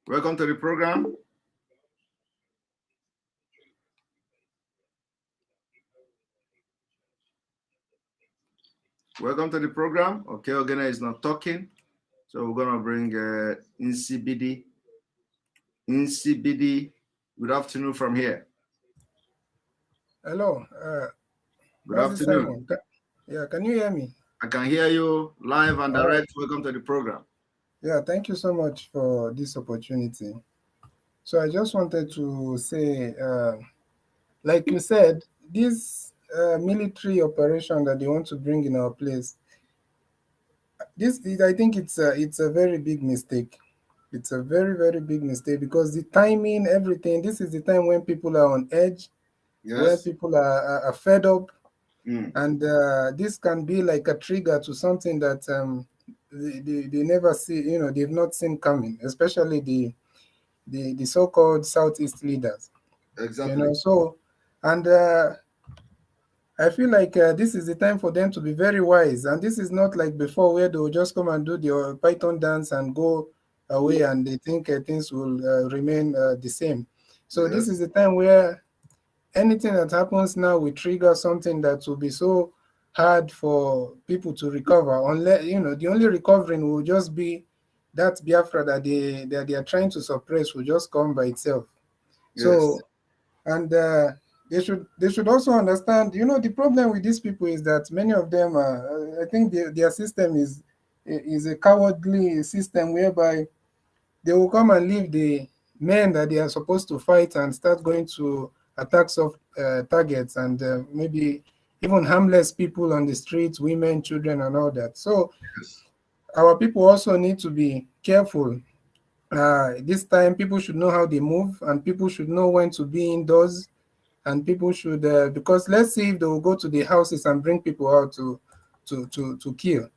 Welcome to the program. Welcome to the program. Okay, Ogene is not talking. So we're gonna bring NCBD. NCBD, good afternoon from here. Hello. Good afternoon. Yeah, can you hear me? I can hear you live and direct. Welcome to the program. Yeah, thank you so much for this opportunity. So I just wanted to say, like you said, this military operation that they want to bring in our place, I think it's a very big mistake. It's a very, very big mistake because the timing, everything, this is the time when people are on edge, where people are fed up. And this can be like a trigger to something that they never see, they've not seen coming, especially the so-called Southeast leaders. Exactly. So, and I feel like this is the time for them to be very wise. And this is not like before where they will just come and do the Python dance and go away and they think things will remain the same. So this is the time where anything that happens now will trigger something that will be so hard for people to recover. Unless, the only recovering will just be that Biafra that they are trying to suppress will just come by itself. So, and they should also understand, the problem with these people is that many of them I think their system is a cowardly system whereby they will come and leave the men that they are supposed to fight and start going to attacks of targets and maybe even harmless people on the streets, women, children, and all that. So our people also need to be careful. This time, people should know how they move, and people should know when to be indoors, and people should because let's see if they will go to the houses and bring people out to kill.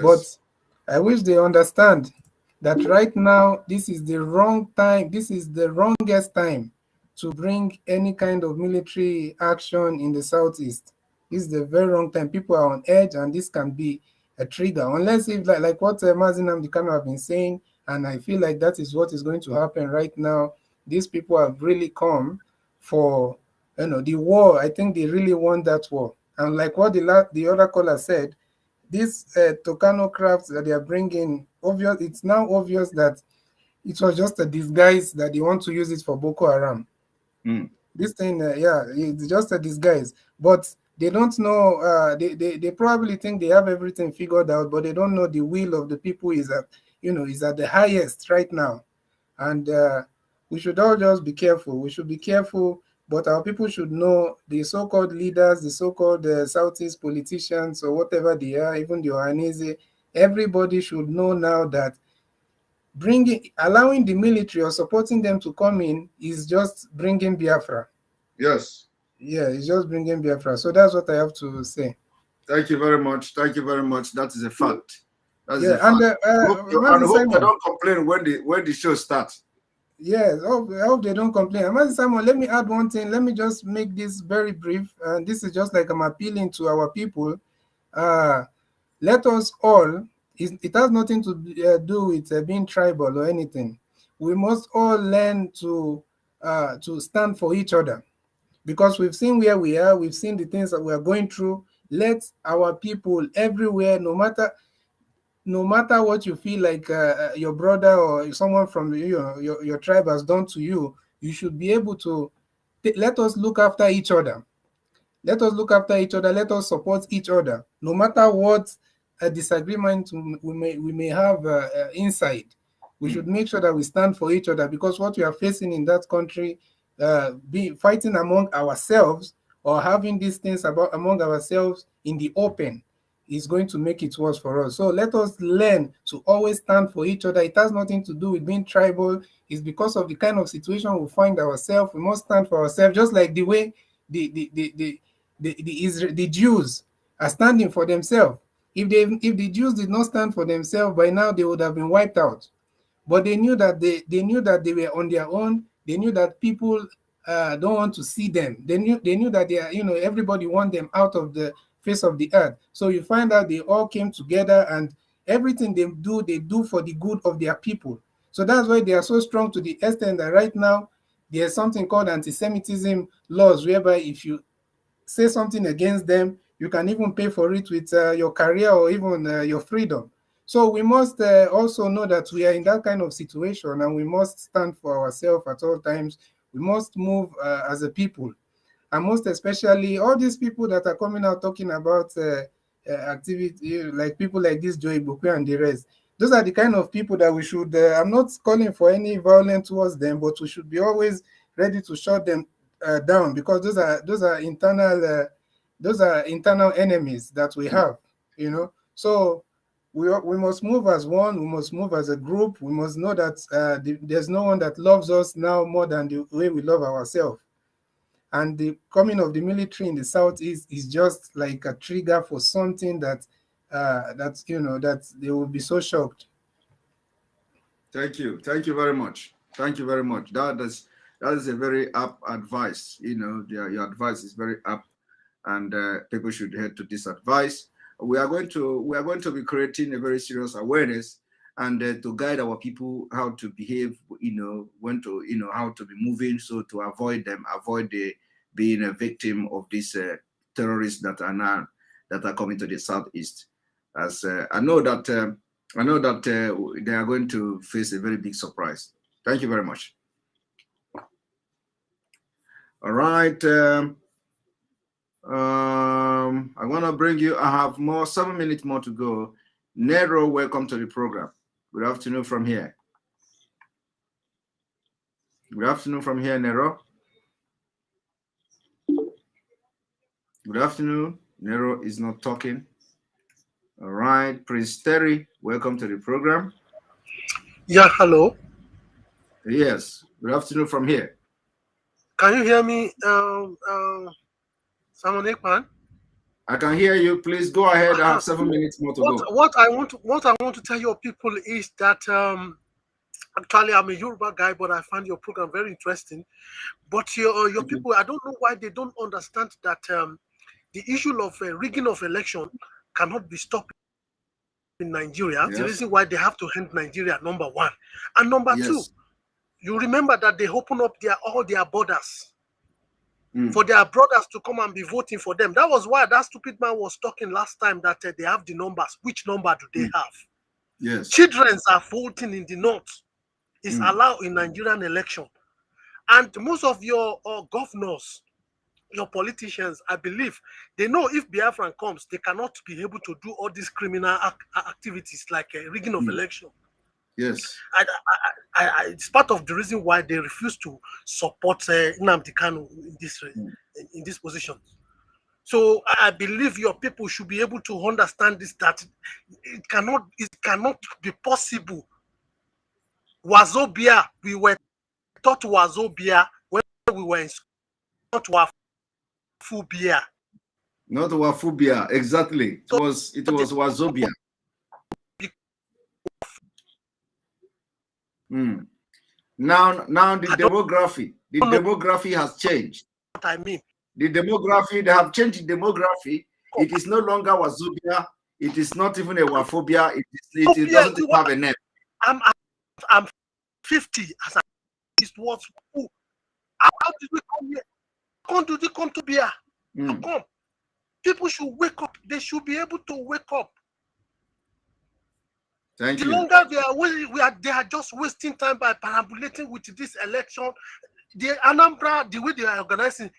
But I wish they understand that right now this is the wrong time. This is the wrongest time to bring any kind of military action in the Southeast. This is the very wrong time. People are on edge, and this can be a trigger. Unless if like what Mazi Nnamdi Kanu have been saying, and I feel like that is what is going to happen right now. These people have really come for the war. I think they really want that war. And like what the other caller said, this Tucano crafts that they are bringing, it's now obvious that it was just a disguise that they want to use it for Boko Haram. This thing, it's just a disguise. But they don't know, they probably think they have everything figured out, but they don't know the will of the people is at the highest right now. And we should all just be careful. We should be careful, but our people should know the so-called leaders, the so-called Southeast politicians or whatever they are, even the Ohanese, everybody should know now that allowing the military or supporting them to come in is just bringing Biafra. Yes. Yeah, it's just bringing Biafra. So that's what I have to say. Thank you very much. Thank you very much. That is a fact. That is yeah, a fact. and I hope they don't complain when the show starts. Yes, I hope they don't complain. Master Simon, let me add one thing. Let me just make this very brief. This is just like I'm appealing to our people. Let us all, it has nothing to do with being tribal or anything. We must all learn to stand for each other, because we've seen where we are, we've seen the things that we are going through. Let our people everywhere, no matter what you feel like your brother or someone from your tribe has done to you, you should be able to let us look after each other. Let us look after each other. Let us support each other, no matter what disagreement we may have inside. We should make sure that we stand for each other, because what we are facing in that country, be fighting among ourselves or having these things among ourselves in the open, is going to make it worse for us. So let us learn to always stand for each other. It has nothing to do with being tribal. It's because of the kind of situation we find ourselves. We must stand for ourselves, just like the way the Jews are standing for themselves. If the Jews did not stand for themselves, by now they would have been wiped out. But they knew that they were on their own. They knew that people don't want to see them. They knew that they are, everybody want them out of the face of the earth. So you find out they all came together, and everything they do for the good of their people. So that's why they are so strong, to the extent that right now there's something called anti-Semitism laws, whereby if you say something against them, you can even pay for it with your career or even your freedom. So we must also know that we are in that kind of situation, and we must stand for ourselves at all times. We must move as a people. And most especially all these people that are coming out talking about activity, like people like this Joey Bukwe and the rest. Those are the kind of people that we should, I'm not calling for any violence towards them, but we should be always ready to shut them down, because those are internal enemies that we have, So we must move as one. We must move as a group. We must know that there's no one that loves us now more than the way we love ourselves. And the coming of the military in the southeast is just like a trigger for something that that they will be so shocked. Thank you very much. Thank you very much. That is a very apt advice. Your advice is very apt, and people should head to this advice. We are going to be creating a very serious awareness, and to guide our people how to behave. When to how to be moving, so to avoid being a victim of these terrorists that are coming to the southeast. As I know that they are going to face a very big surprise. Thank you very much. All right. I want to bring you. I have 7 minutes more to go. Nero, welcome to the program. Good afternoon from here. Good afternoon from here, Nero. Good afternoon. Nero is not talking. All right. Prince Terry, welcome to the program. Yeah, hello. Yes. Good afternoon from here. Can you hear me, Simon Ekpa? I can hear you. Please go ahead. I have 7 minutes more to go. What I want to tell your people is that actually I'm a Yoruba guy, but I find your program very interesting. But your people, I don't know why they don't understand that the issue of rigging of election cannot be stopped in Nigeria. Yes. The reason why they have to end Nigeria, number one, and number two, you remember that they open up all their borders. For their brothers to come and be voting for them. That was why that stupid man was talking last time that they have the numbers. Which number do they have? Yes. Children are voting in the north. It's allowed in Nigerian election. And most of your governors, your politicians, I believe, they know if Biafran comes, they cannot be able to do all these criminal activities like rigging of election. Yes. It's part of the reason why they refuse to support Nnamdi Kanu in this position. So I believe your people should be able to understand this, that it cannot be possible Wazobia, we were taught Wazobia when we were in school, not Wafubia. Not Wafubia, exactly. It was Wazobia. Now the demography has changed. What I mean. The demography, they have changed the demography. It is no longer Wazobia. It is not even a Wafobia. It doesn't have a name. I'm 50 as it was. How did we come here? How did we come to Bia? How come? People should wake up. They should be able to wake up. Thank you. The longer they are just wasting time by perambulating with this election. The Anambra, the way they are organizing,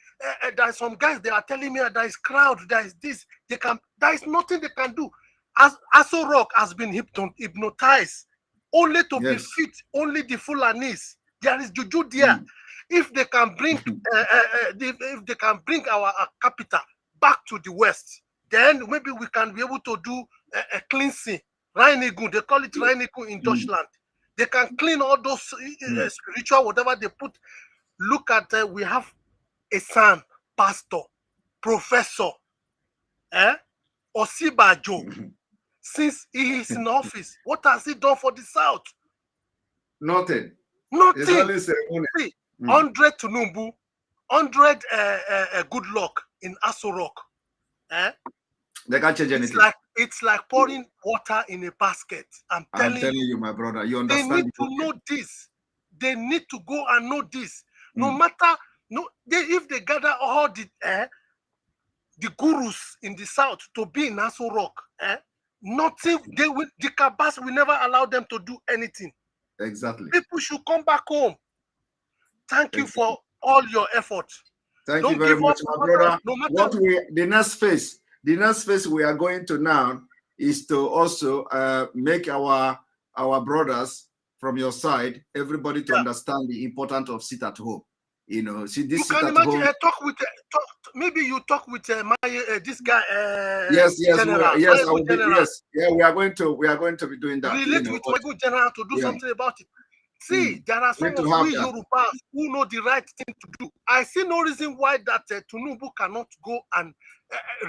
there are some guys, they are telling me there is crowd, there is this, there is nothing they can do. As Aso Rock has been hypnotized, only to be fit, only the Fulanis. There is juju there. If they can bring, if they can bring our capital back to the west, then maybe we can be able to do a cleansing. Reinigung, they call it Reinigung in Deutschland. They can clean all those spiritual, whatever they put. Look at, we have a son, pastor, professor, Osibajo. Since he is in office, what has he done for the South? Nothing. Nothing. 100 to Numbu, 100 good luck in Aso Rock. They can't change anything. It's like pouring water in a basket. I'm telling you, my brother, you understand. They need to know this. They need to go and know this. No matter, if they gather all the gurus in the South to be in Aso Rock, nothing, the Kabas will never allow them to do anything. Exactly. People should come back home. Thank you for all your efforts. Thank you very much, my brother. The next phase we are going to now is to also make our brothers from your side, everybody to understand the importance of sit at home. You know, see this. You can imagine. Maybe you talk with this guy. Yes, general, we are going to be doing that. Relate with my good general to do something about it. See, there are some of we Yorubas who know the right thing to do. I see no reason why that Tinubu cannot go and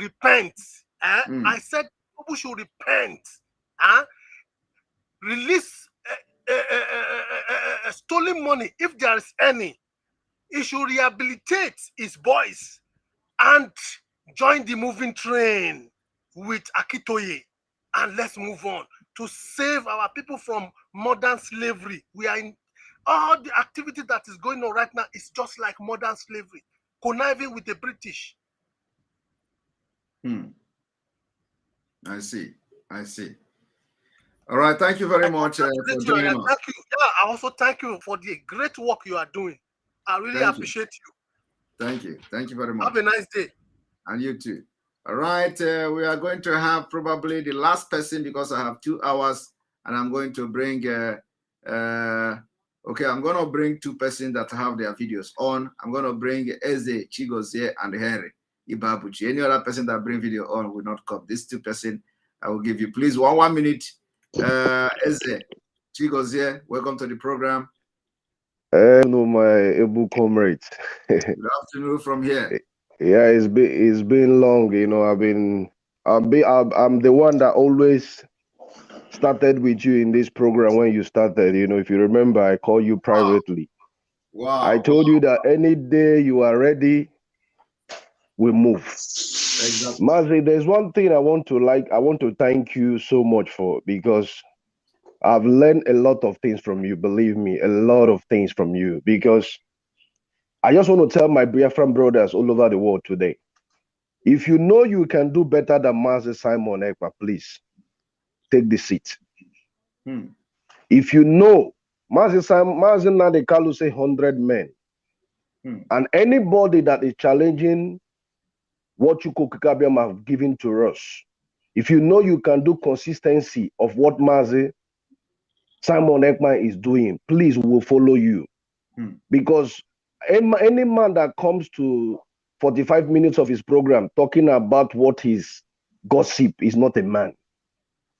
repent. I said Tinubu should repent. Release stolen money, if there is any. He should rehabilitate his boys and join the moving train with Akitoye, and let's move on to save our people from modern slavery. We are in all the activity that is going on right now is just like modern slavery, conniving with the British. I see. All right, thank you very much for joining us. Thank you. Yeah, I also thank you for the great work you are doing. I really appreciate you. Thank you. Thank you very much. Have a nice day. And you too. All right, we are going to have probably the last person because I have 2 hours and I'm going to bring, I'm going to bring 2 persons that have their videos on. I'm going to bring Eze, Chigozie, and Henry Ibabuchi. Any other person that bring video on will not come. These 2 persons I will give you. Please, one minute. Eze, Chigozie, welcome to the program. Hello, my able comrades. Good afternoon from here. Yeah, it's been long. You know, I'm the one that always started with you in this program when you started. You know, if you remember, I called you privately. Wow. I told you that any day you are ready, we move. Exactly. Mazi, there's one thing I want to thank you so much for, because I've learned a lot of things from you, believe me, a lot of things from you, because I just want to tell my Biafran brothers all over the world today, if you know you can do better than Master Simon Ekpa, please take the seat. If you know, Master Nadekalu say 100 men, and anybody that is challenging what Chukwukabiyam have given to us, if you know you can do consistency of what Mazi Simon Ekpa is doing, please, we will follow you. Because any man that comes to 45 minutes of his program talking about what is gossip is not a man.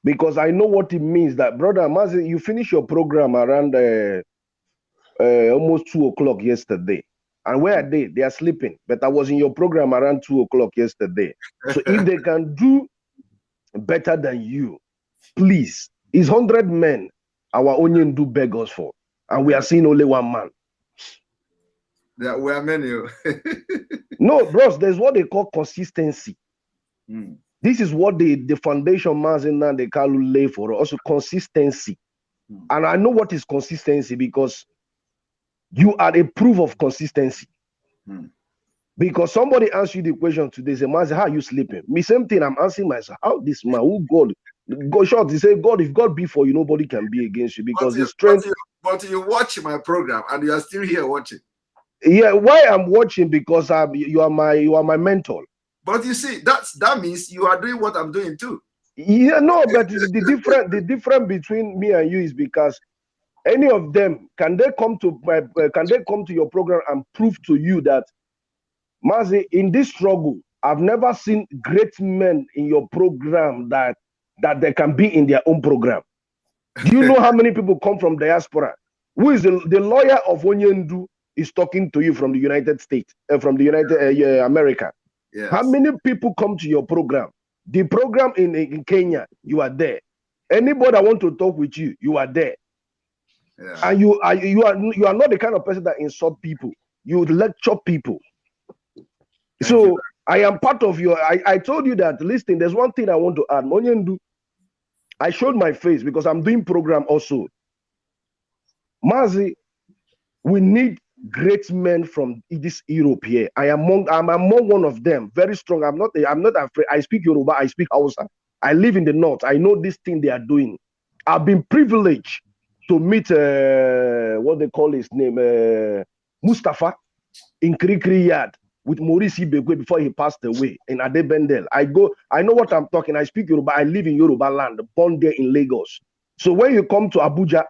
because I know what it means. That brother Mazi, you finish your program around almost 2 o'clock yesterday. And where are they? They are sleeping. But I was in your program around 2 o'clock yesterday. So if they can do better than you, please, it's 100 men our onion do beg us for. And we are seeing only one man. There were many. No, bros, there's what they call consistency. This is what the foundation Mazin and the Kalu lay for, also consistency. And I know what is consistency because you are a proof of consistency. Because somebody asked you the question today, say, Mazin, how are you sleeping? Me, same thing, I'm answering myself. How this man, who God? Go short, he said, God, if God be for you, nobody can be against you because the strength. But you watch my program and you are still here watching. Yeah, why I'm watching? Because you are my mentor. But you see, that means you are doing what I'm doing too. Yeah, no, but the difference between me and you is because any of them can they come to your program and prove to you that Mazi, in this struggle, I've never seen great men in your program that they can be in their own program. Do you know how many people come from diaspora? Who is the lawyer of Onyendu is talking to you from the United States, from the America? Yes. How many people come to your program? The program in Kenya, you are there. Anybody that want to talk with you, you are there. Yeah. And you are not the kind of person that insult people. You lecture people. So I am part of your. I told you that. Listen, there's one thing I want to add. Onyendu, I showed my face because I'm doing program also. Mazi, we need great men from this Europe here. I'm among one of them. Very strong. I'm not afraid. I speak Yoruba. I speak Hausa. I live in the north. I know this thing they are doing. I've been privileged to meet what they call his name, Mustafa, in Krikri Yard with Maurice Ibekwe before he passed away in Adebendel. I know what I'm talking. I speak Yoruba. I live in Yoruba land, born there in Lagos. So when you come to Abuja,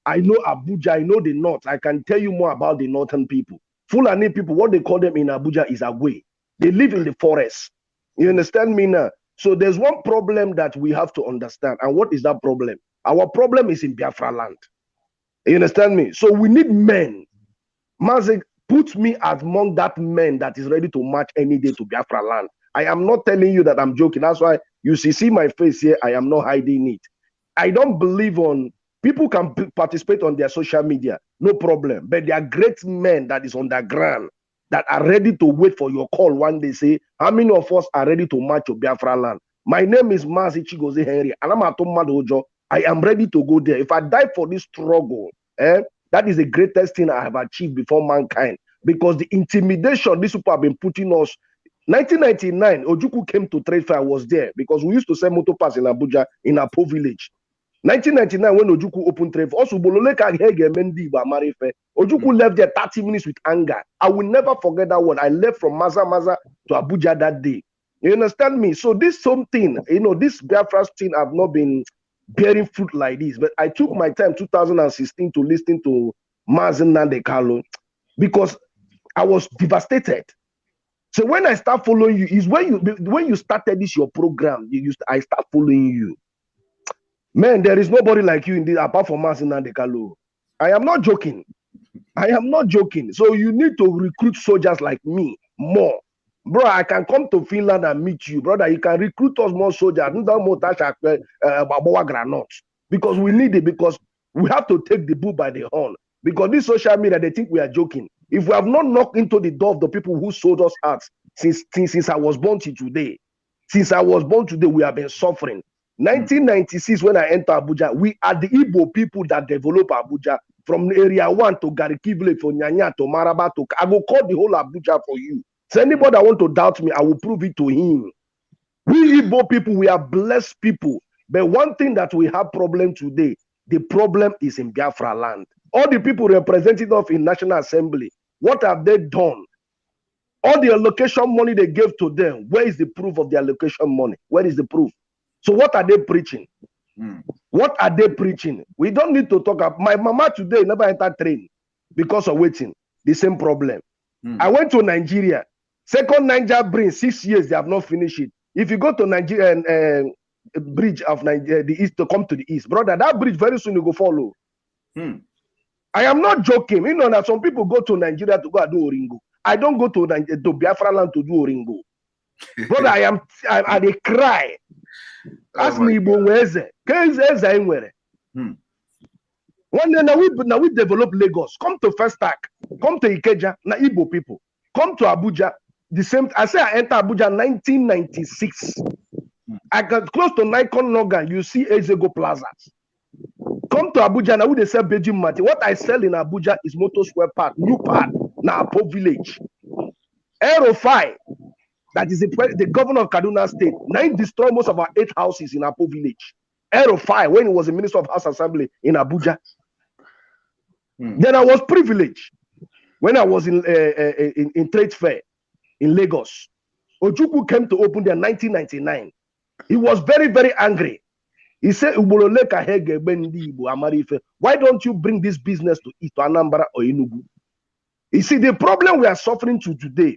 I know Abuja, I know the north. I can tell you more about the northern people. Fulani people, what they call them in Abuja is Agwe. They live in the forest. You understand me now? So there's one problem that we have to understand. And what is that problem? Our problem is in Biafraland. You understand me? So we need men. Mazi, put me among that men that is ready to march any day to Biafraland. I am not telling you that I'm joking. That's why you see my face here. I am not hiding it. I don't believe on people can participate on their social media, no problem. But there are great men that is on the ground that are ready to wait for your call one day. Say, how many of us are ready to march to Biafraland? My name is Mazi Chigozie Henry, and I'm at Ojo. I am ready to go there. If I die for this struggle, that is the greatest thing I have achieved before mankind. Because the intimidation these people have been putting us. 1999, Ojukwu came to trade fair. I was there because we used to sell motor parts in Abuja in Apo village. 1999, when Ojukwu opened trade, also Bololeka Hegemendi Amarife, Ojukwu left there 30 minutes with anger. I will never forget that one. I left from Maza to Abuja that day. You understand me? So this something, this Biafra thing have not been bearing fruit like this. But I took my time 2016 to listen to Mazen Nandekalo because I was devastated. So when I start following you, is when you started this your program, I start following you. Man, there is nobody like you in this apart from Mazen Nandekalo. I am not joking. I am not joking. So you need to recruit soldiers like me more. Bro, I can come to Finland and meet you. Brother, you can recruit us more soldiers. Because we need it, because we have to take the bull by the horn. Because this social media, they think we are joking. If we have not knocked into the door of the people who sold us out since I was born to today, we have been suffering. 1996, when I entered Abuja, we are the Igbo people that develop Abuja. From area 1 to Garikivle, to Nyanya, to Maraba, I will call the whole Abuja for you. So anybody that want to doubt me, I will prove it to him. We Igbo people, we are blessed people. But one thing that we have problem today, the problem is in Biafra land. All the people represented us in National Assembly, what have they done? All the allocation money they gave to them, where is the proof of the allocation money? Where is the proof? So what are they preaching? What are they preaching? We don't need to talk about. My mama today never entered train because of waiting. The same problem. I went to Nigeria. Second Niger bring 6 years, they have not finished it. If you go to Nigeria and bridge of Nigeria, the east to come to the east, brother. That bridge very soon will go follow. I am not joking. You know that some people go to Nigeria to go and do Oringo. I don't go to Biafraland to do Oringo. Brother, I they cry. Ask me, Weze. One day now we develop Lagos. Come to First Stack. Come to Ikeja. Na Igbo people. Come to Abuja. The same. I say I enter Abuja 1996. I got close to Nikon Logan. You see Ezego Plazas. Come to Abuja now. They sell Beijing Mati. What I sell in Abuja is Motor Square Park, new park, now Apo Village. Aero 5. That is the governor of Kaduna State. Now he destroyed most of our 8 houses in Apo Village. Aero 5 when he was the Minister of House Assembly in Abuja. Then I was privileged when I was in trade fair in Lagos. Ojukwu came to open there in 1999. He was very, very angry. He said, why don't you bring this business to Anambra or Enugu? You see, the problem we are suffering to today,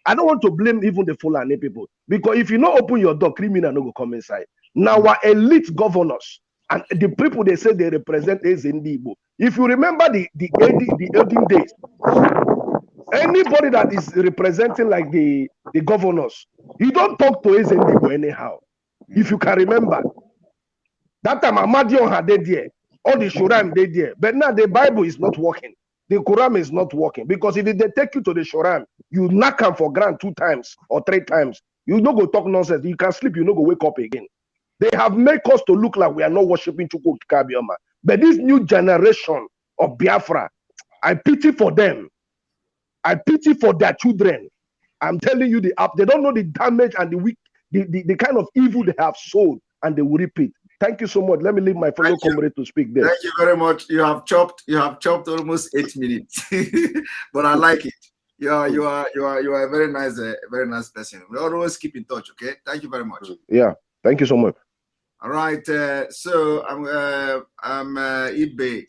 I don't want to blame even the Fulani people, because if you not open your door, criminal no go come inside. Now our elite governors and the people they say they represent is Igbo. If you remember the olden days, anybody that is representing like the governors, you don't talk to Igbo anyhow. If you can remember, that time Ahmadion had there, all the Shuram they there, but now the Bible is not working. The Quran is not working, because if they take you to the Shuram, you knock them for grant 2 times or 3 times. You no go talk nonsense. You can sleep. You no go wake up again. They have made us to look like we are not worshiping Chukwu Kabioma. But this new generation of Biafra, I pity for them. I pity for their children. I'm telling you, they don't know the damage and the kind of evil they have sown, and they will repeat. Thank you so much. Let me leave my fellow comrade to speak there. Thank you very much. You have chopped almost 8 minutes, but I like it. You are a very nice person. We always keep in touch. Okay. Thank you very much. Yeah. Thank you so much. All right. So I'm Ibe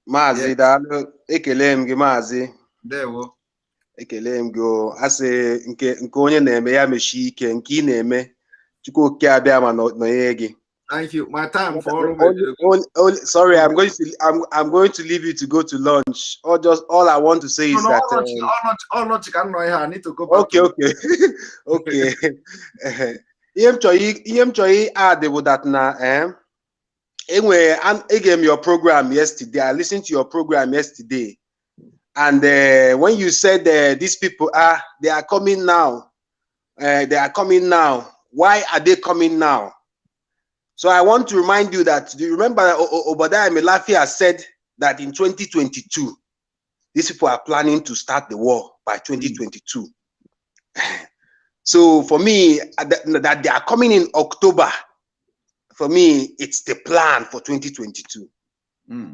Mazi dalu ekelem gi mazi. Dewo. Ekelem go ase nke onye na-eme ya meshi ike nke ị na-eme Chukwu oke abịa ma no yegi. Thank you. My time for sorry, I'm going to leave you to go to lunch. All I want to say is that all not you can know here. I need to go back. Okay. Iem choi add with that na anyway, I gave your program yesterday. I listened to your program yesterday, and when you said these people they are coming now, why are they coming now? So I want to remind you that, do you remember Obadiah Melafia said that in 2022 these people are planning to start the war by 2022. So for me, that they are coming in October, for me, it's the plan for 2022.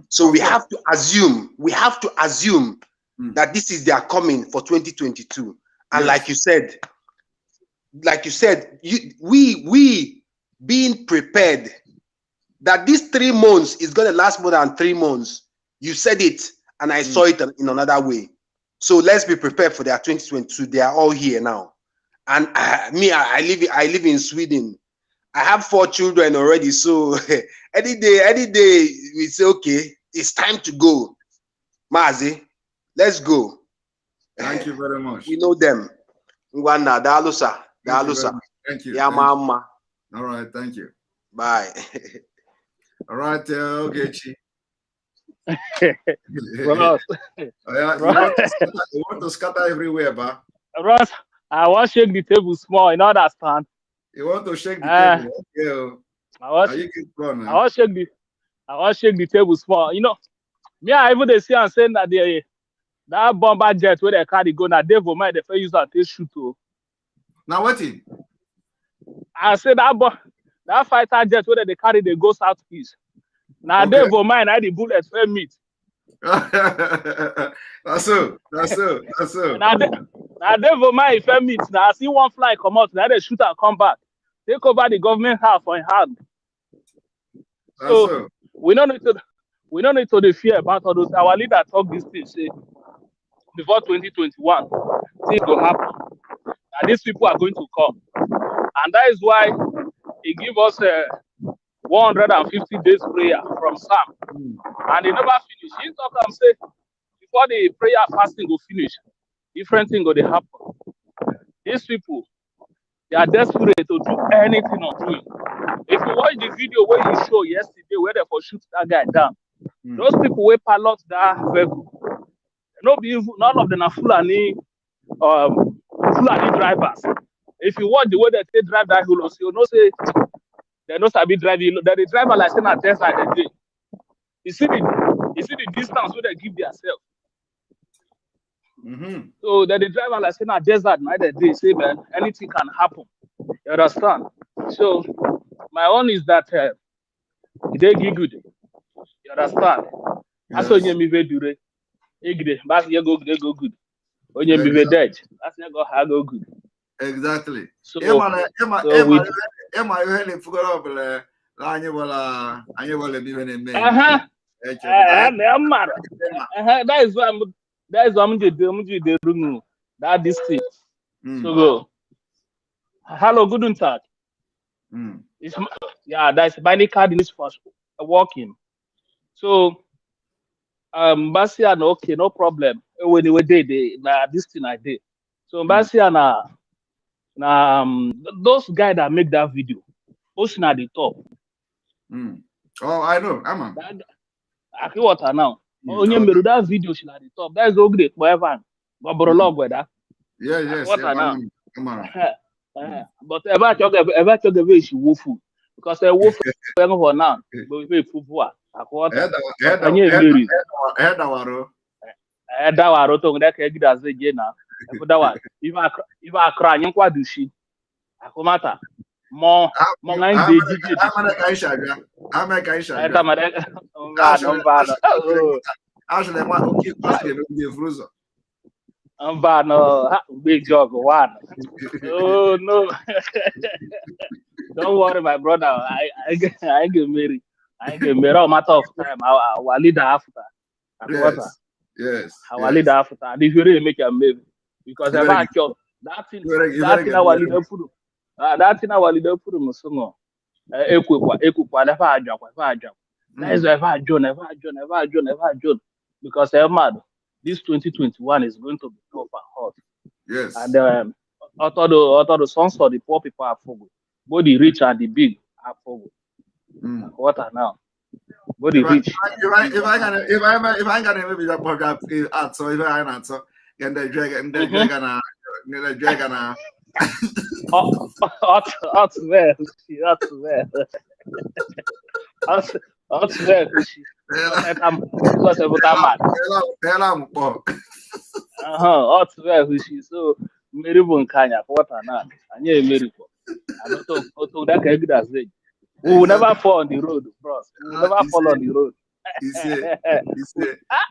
So we have to assume that this is their coming for 2022. And like you said, we being prepared that these 3 months is going to last more than 3 months. You said it, and I saw it in another way. So let's be prepared for their 2022. They are all here now. And I live in Sweden. I have 4 children already. So any day we say, okay, it's time to go. Mazi, let's go. Thank you very much. We know them. Ngwana, dalusa. Thank you. Ya mama. All right, thank you. Bye. All right, Ogechi. Ross. You want to scatter everywhere, ba? Ross, I want to shake the table small, you understand? You want to shake the table? Yeah. I want to shake the table small. You know, me, I even they see and saying that that bomber jet where they carry go now, they for my they use that to shoot. Now what in? I said that fighter jet where they carry they go southeast. Now they for mine, I the bullets fair meet. That's so. Now they for mine fair meet. Now I see one fly come out, now they shoot and come back. Take over the government house for in hand. So we don't need to fear about all those. Our leader talk this thing say before 2021 things will happen. And these people are going to come. And that is why he give us 150 days prayer from Sam, and he never finish. He talk and say before the prayer fasting go finish, different thing go dey happen. These people, they are desperate to do anything or doing. If you watch the video where you show yesterday where they for shoot that guy down, those people will pilot that vehicle. None of them are Fulani drivers. If you watch the way they drive that Hulos, you know say they know sabi driving. That the driver like saying at desert they dey. You see the distance where they give themselves. So that the driver like saying at desert night they say man anything can happen. You understand? So my own is that they give good. You understand? That's when you be dure. But you go good. When you be dead, that's not go good. Exactly. So, Emma, that is why I'm the room. That district. So go. Hello, good Tag. Yeah, that's binary card in this first walking. So Basia okay, no problem. When we did this thing I did. So Basia na those guys that make that video, posting at the top. Oh, I know. I'm I feel what now. Only me that video she at the top. That's so great, whatever. But log with that. Yeah, yes. What now? Come on. But ever talk the way she woeful because a wolf for now. But we pay football. That waro to that can get as again now. That one. If I cry, you kwa do she. Akomata. Mo ngai deji. No, big job one. Oh no. Don't worry, my brother. I get married. I get married. A matter of time. Our leader after. Yes. Our leader after. And if you really make a maybe, because that thing our leader put. That thing our leader put musumo. Ekukwa never ajwa. That is never John. Because they're mad. This 2021 is going to be tough and hot. Yes. And although the sons of the poor people are forward, both the rich and the big are forward. What are now? Both the rich. If I can maybe that program answer, if I answer, and the dragon so Meribun Kanya, what are not? And yeah, Meripo. And also that can be that say. We will never fall on the road, bros. We will never fall on the road. He said.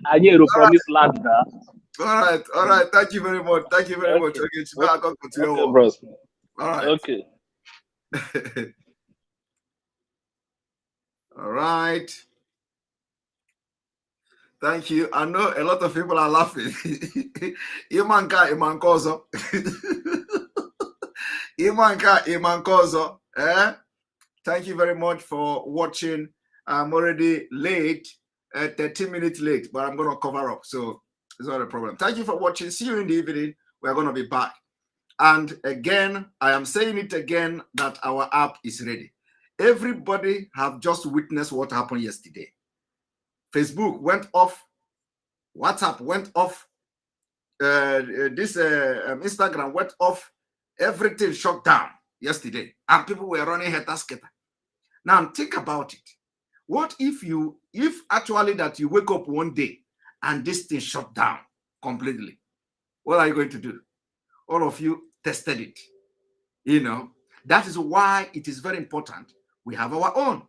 I need to promise land now. All right. Thank you very much. Okay, okay, bros. All right. Okay. All right. Thank you. I know a lot of people are laughing. Imankozo. Imankozo. Thank you very much for watching. I'm already late, 13 minutes late, but I'm going to cover up. So it's not a problem. Thank you for watching. See you in the evening. We're going to be back. And again, I am saying it again that our app is ready. Everybody have just witnessed what happened yesterday. Facebook went off. WhatsApp went off. Instagram went off. Everything shut down yesterday. And people were running head-to-scatter. Now think about it. What if actually that you wake up one day and this thing shut down completely? What are you going to do? All of you tested it. You know, that is why it is very important. We have our own.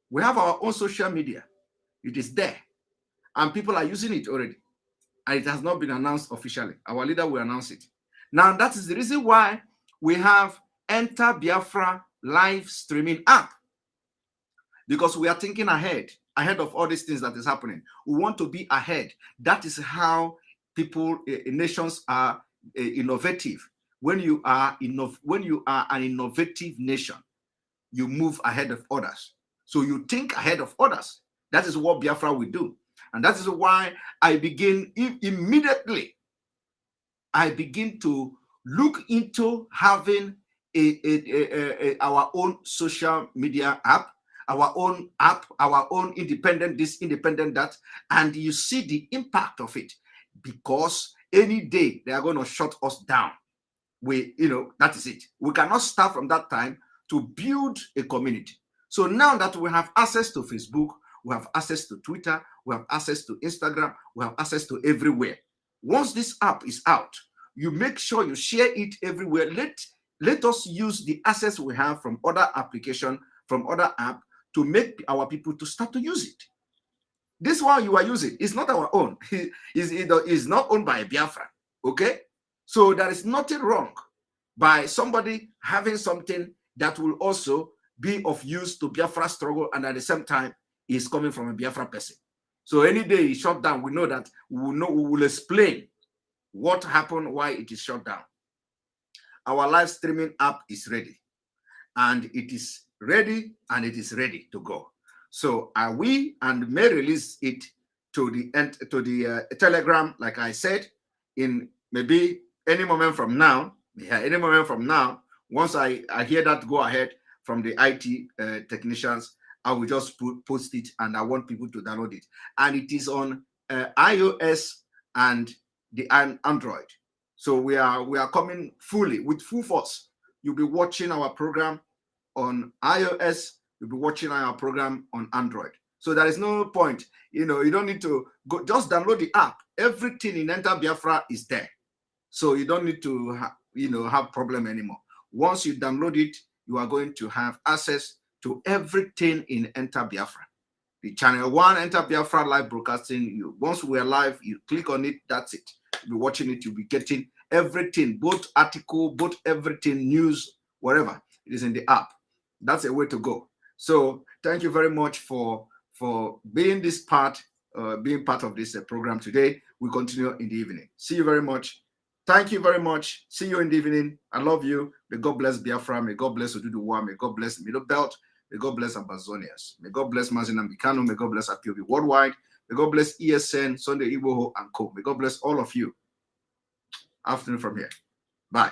We have our own social media. It is there. And people are using it already. And it has not been announced officially. Our leader will announce it. Now, that is the reason why we have Enter Biafra live streaming app. Because we are thinking ahead of all these things that is happening. We want to be ahead. That is how people, nations are innovative. When you are an innovative nation, you move ahead of others. So you think ahead of others. That is what Biafra will do. And that is why I begin immediately. I begin to look into having our own social media app, our own independent this, independent that, and you see the impact of it, because any day they are going to shut us down. That is it. We cannot start from that time to build a community. So now that we have access to Facebook, we have access to Twitter, we have access to Instagram, we have access to everywhere. Once this app is out, you make sure you share it everywhere. Let us use the access we have from other applications, from other apps, to make our people to start to use it. This one you are using is not our own. It's not owned by Biafra. Okay? So there is nothing wrong by somebody having something that will also be of use to Biafra struggle, and at the same time is coming from a Biafra person. So any day it's shut down, we know that we will explain what happened, why it is shut down. Our live streaming app is ready, and it is ready, and it is ready to go. So we may release it to the Telegram, like I said, in maybe any moment from now. Yeah, any moment from now. Once I hear that go ahead from the IT technicians, I will just post it, and I want people to download it. And it is on iOS and the Android. So we are coming fully with full force. You'll be watching our program on iOS. You'll be watching our program on Android. So there is no point. You don't need to go. Just download the app. Everything in Enter Biafra is there. So you don't need to have problem anymore. Once you download it, you are going to have access to everything in Enter Biafra. The channel 1 Enter Biafra live broadcasting. Once we are live, you click on it. That's it. You'll be watching it. You'll be getting everything, both article, both everything, news, whatever. It is in the app. That's a way to go. So thank you very much for being being part of this program today. We continue in the evening. See you very much. Thank you very much. See you in the evening. I love you. May God bless Biafra. May God bless Oduduwa. May God bless Middle Belt. May God bless Ambazonians. May God bless Mazina Mikano. May God bless Apiobi Worldwide. May God bless ESN, Sunday Igboho, and Co. May God bless all of you. Afternoon from here. Bye.